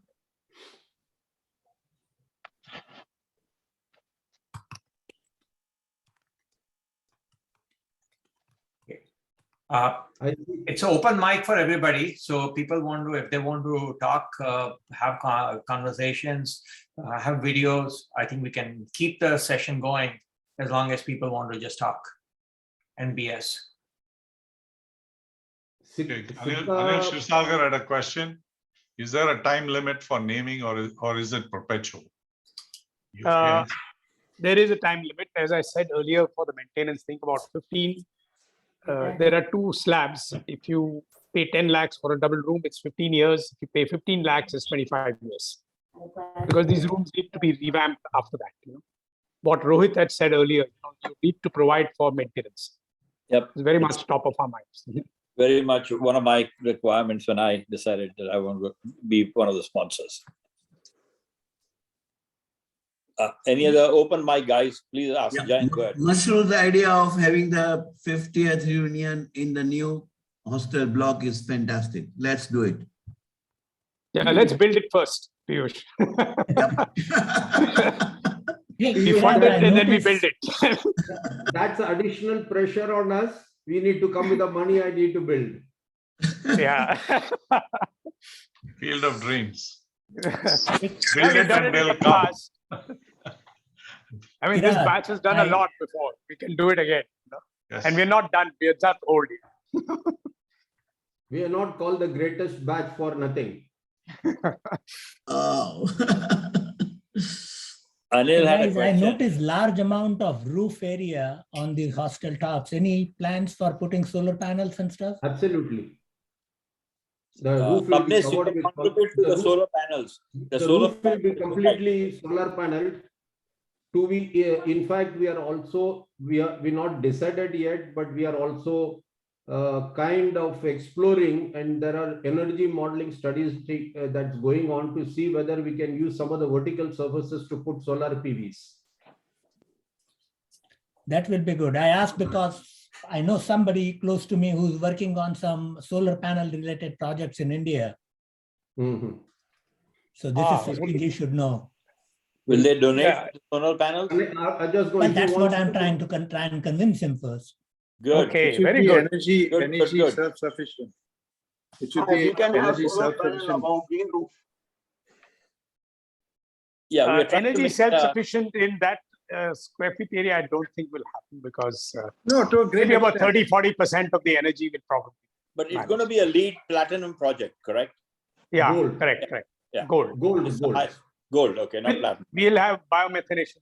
It's an open mic for everybody. So people want to, if they want to talk, have conversations, have videos, I think we can keep the session going as long as people want to just talk and BS. Okay, Anil Shirsagar had a question. Is there a time limit for naming or is it perpetual? There is a time limit. As I said earlier, for the maintenance, think about 15. There are 2 slabs. If you pay 10 lakhs for a double room, it's 15 years. If you pay 15 lakhs, it's 25 years. Because these rooms need to be revamped after that. You know? What Rohit had said earlier, you need to provide for maintenance. Yep. It's very much top of our minds. Very much one of my requirements when I decided that I want to be one of the sponsors. Any other open mic guys? Please ask. Jain, go ahead. Masroor, the idea of having the 50th reunion in the new hostel block is fantastic. Let's do it. Yeah, let's build it first, Piyush. We fund it and then we build it. That's additional pressure on us. We need to come with the money I need to build. Yeah. Field of dreams. We've done it in the past. I mean, this batch has done a lot before. We can do it again. You know? Yes. And we're not done. We're just old. We are not called the greatest batch for nothing. Oh. Anil had a Guys, I question. noticed large amount of roof area on the hostel tops. Any plans for putting solar panels and stuff? Absolutely. The roof will be Publish, you covered can with contribute to the roof- solar panels. The solar roof will be panels- completely solar paneled. In fact, we are also, we're not decided yet, but we are also kind of exploring, and there are energy modeling studies that's going on to see whether we can use some of the vertical surfaces to put solar PVs. That will be good. I asked because I know somebody close to me who's working on some solar panel related projects in India. Mhm. So this is something you should know. Will they donate Yeah. solar panels? I just go. But if you that's want what I'm to- trying to try and convince him first. Good. Okay, very good. Energy, Good, energy good. self-sufficient. It should be energy self-sufficient. Yeah, we're trying to Energy make, self-sufficient in that square feet area, I don't think will happen because No, to a great maybe about extent. 30-40% of the energy will probably. but it's going to be a lead platinum project, correct? Yeah, Gold. correct. Yeah. Gold. Gold, It's gold. Gold, okay, not platinum. We'll have biomethanation.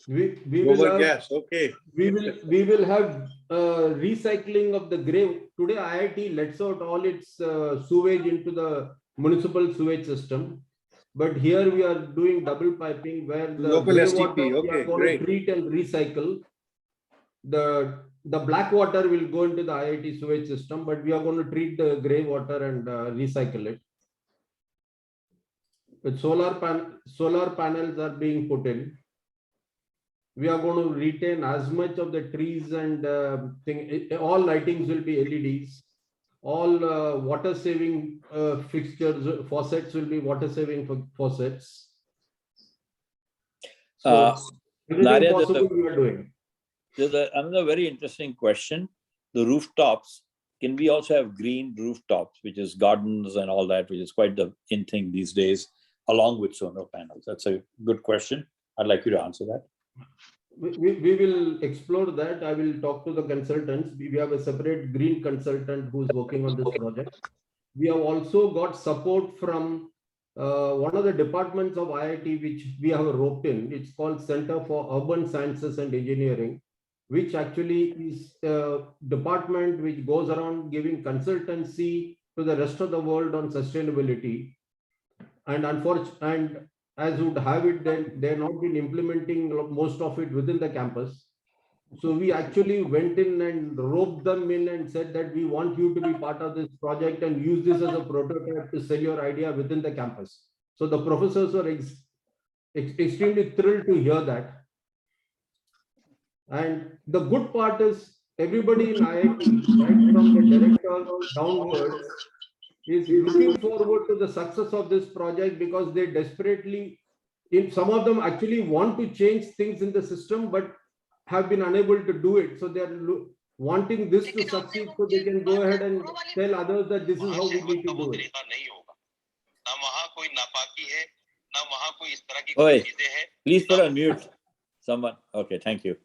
We will Gobar have, gas, okay. we will have recycling of the grey. Today IIT lets out all its sewage into the municipal sewage system. But here we are doing double piping where the Local grey STP, water we are okay, going great. to treat and recycle. The black water will go into the IIT sewage system, but we are going to treat the grey water and recycle it. With solar panels are being put in. We are going to retain as much of the trees and all lightings will be LEDs. All water saving fixtures, faucets will be water saving faucets. So everything Nadia, possible we are doing. There's another very interesting question. The rooftops, can we also have green rooftops, which is gardens and all that, which is quite the in thing these days, along with solar panels? That's a good question. I'd like you to answer that. We will explore that. I will talk to the consultants. We have a separate green consultant who's working on this project. We have also got support from one of the departments of IIT, which we have roped in. It's called Center for Urban Sciences and Engineering, which actually is a department which goes around giving consultancy to the rest of the world on sustainability. And unfortunately, as would have it, then they're not been implementing most of it within the campus. So we actually went in and roped them in and said that we want you to be part of this project and use this as a prototype to sell your idea within the campus. So the professors were extremely thrilled to hear that. And the good part is everybody in IIT, right from the director downwards, is looking forward to the success of this project because they desperately, some of them actually want to change things in the system, but have been unable to do it. So wanting this to succeed so they can go ahead and tell others that this is how we need to do it. Oi, please put on mute. Someone. Okay, thank you.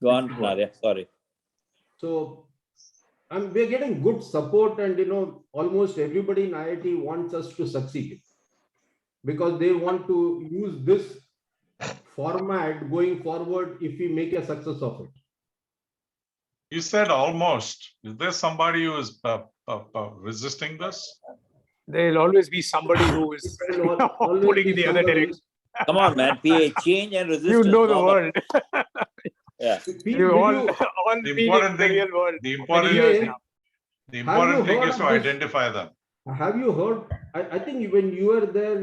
Go on, Nadia. Sorry. So we're getting good support, and almost everybody in IIT wants us to succeed because they want to use this format going forward if we make a success of it. You said almost. Is there somebody who is resisting this? There'll always be somebody who is Always pulling be in the other somebody. direction. Come on, man. PA, change and resistance. You know the normal. world. Yeah. Did all you- been in the real world. The many important, years thing- now. the important thing heard is to of this? identify them. Have you heard? I think when you were there,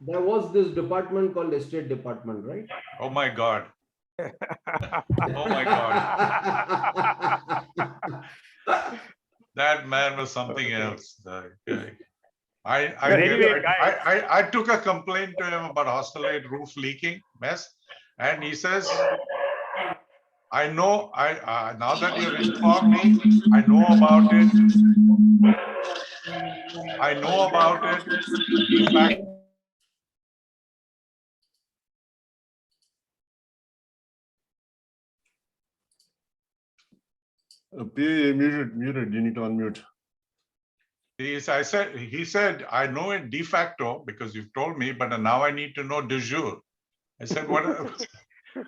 there was this department called Estate Department, right? Oh my God. Oh my God. That man was something else. I anyway, guys. I took a complaint to him about Hostel 8 roof leaking mess, and he says, I know, now that you've informed me, I know about it. I know about it. In fact, Muted, you need to unmute. he said, I know it de facto because you've told me, but now I need to know de jure. I said, what?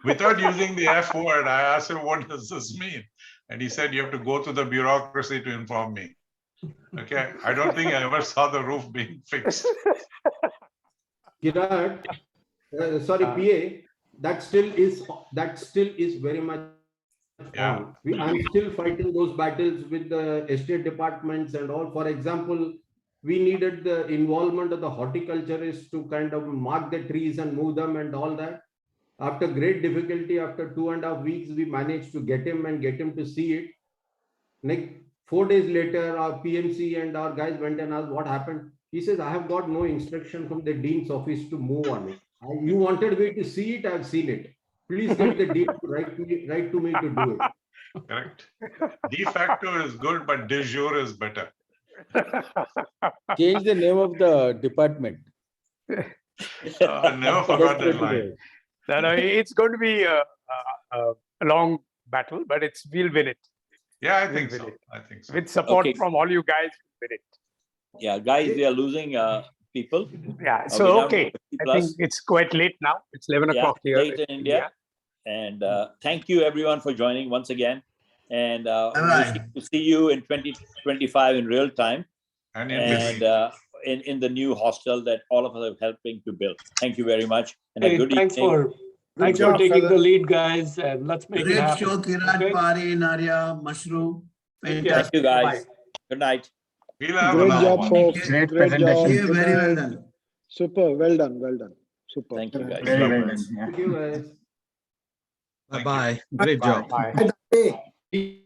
Without using the F word, I asked him, what does this mean? And he said, you have to go to the bureaucracy to inform me. Okay, I don't think I ever saw the roof being fixed. Kirat, sorry, PA, that still is very much Yeah. on. I'm still fighting those battles with the estate departments and all. For example, we needed the involvement of the horticulturists to kind of mark the trees and move them and all that. After great difficulty, after 2.5 weeks, we managed to get him to see it. Next 4 days later, our PMC and our guys went and asked what happened. He says, I have got no instruction from the dean's office to move on it. You wanted me to see it, I've seen it. Please get the dean to write to me to do it. Correct. De facto is good, but de jure is better. Change the name of the department. I never forgot that line. No, it's going to be a long battle, but we'll win it. Yeah, I We'll think win so. it. I think so. With support Okay. from all you guys, we'll win it. Yeah, guys, we are losing people. Yeah, we so have okay. 50 I plus. think it's quite late now. It's 11 Yeah, o'clock here. late in India. And thank you everyone for joining once again. And wishing to see you in 2025 in real time And in and between. in the new hostel that all of us are helping to build. Thank you very much. And a Hey, good thanks evening. for job, taking fella. the lead, guys, and let's make it Great happen. show, Kirat, Okay? Pari, Naria, Mushroom. Take care. Thank you guys. Good night. We'll have Great another job, one. folks. Great Great job. Yeah, Good very well night. done. Super. Well done. Well done. Super. Thank you guys. Very well. Thank you, guys. Thank you. Bye-bye. Great job. Bye.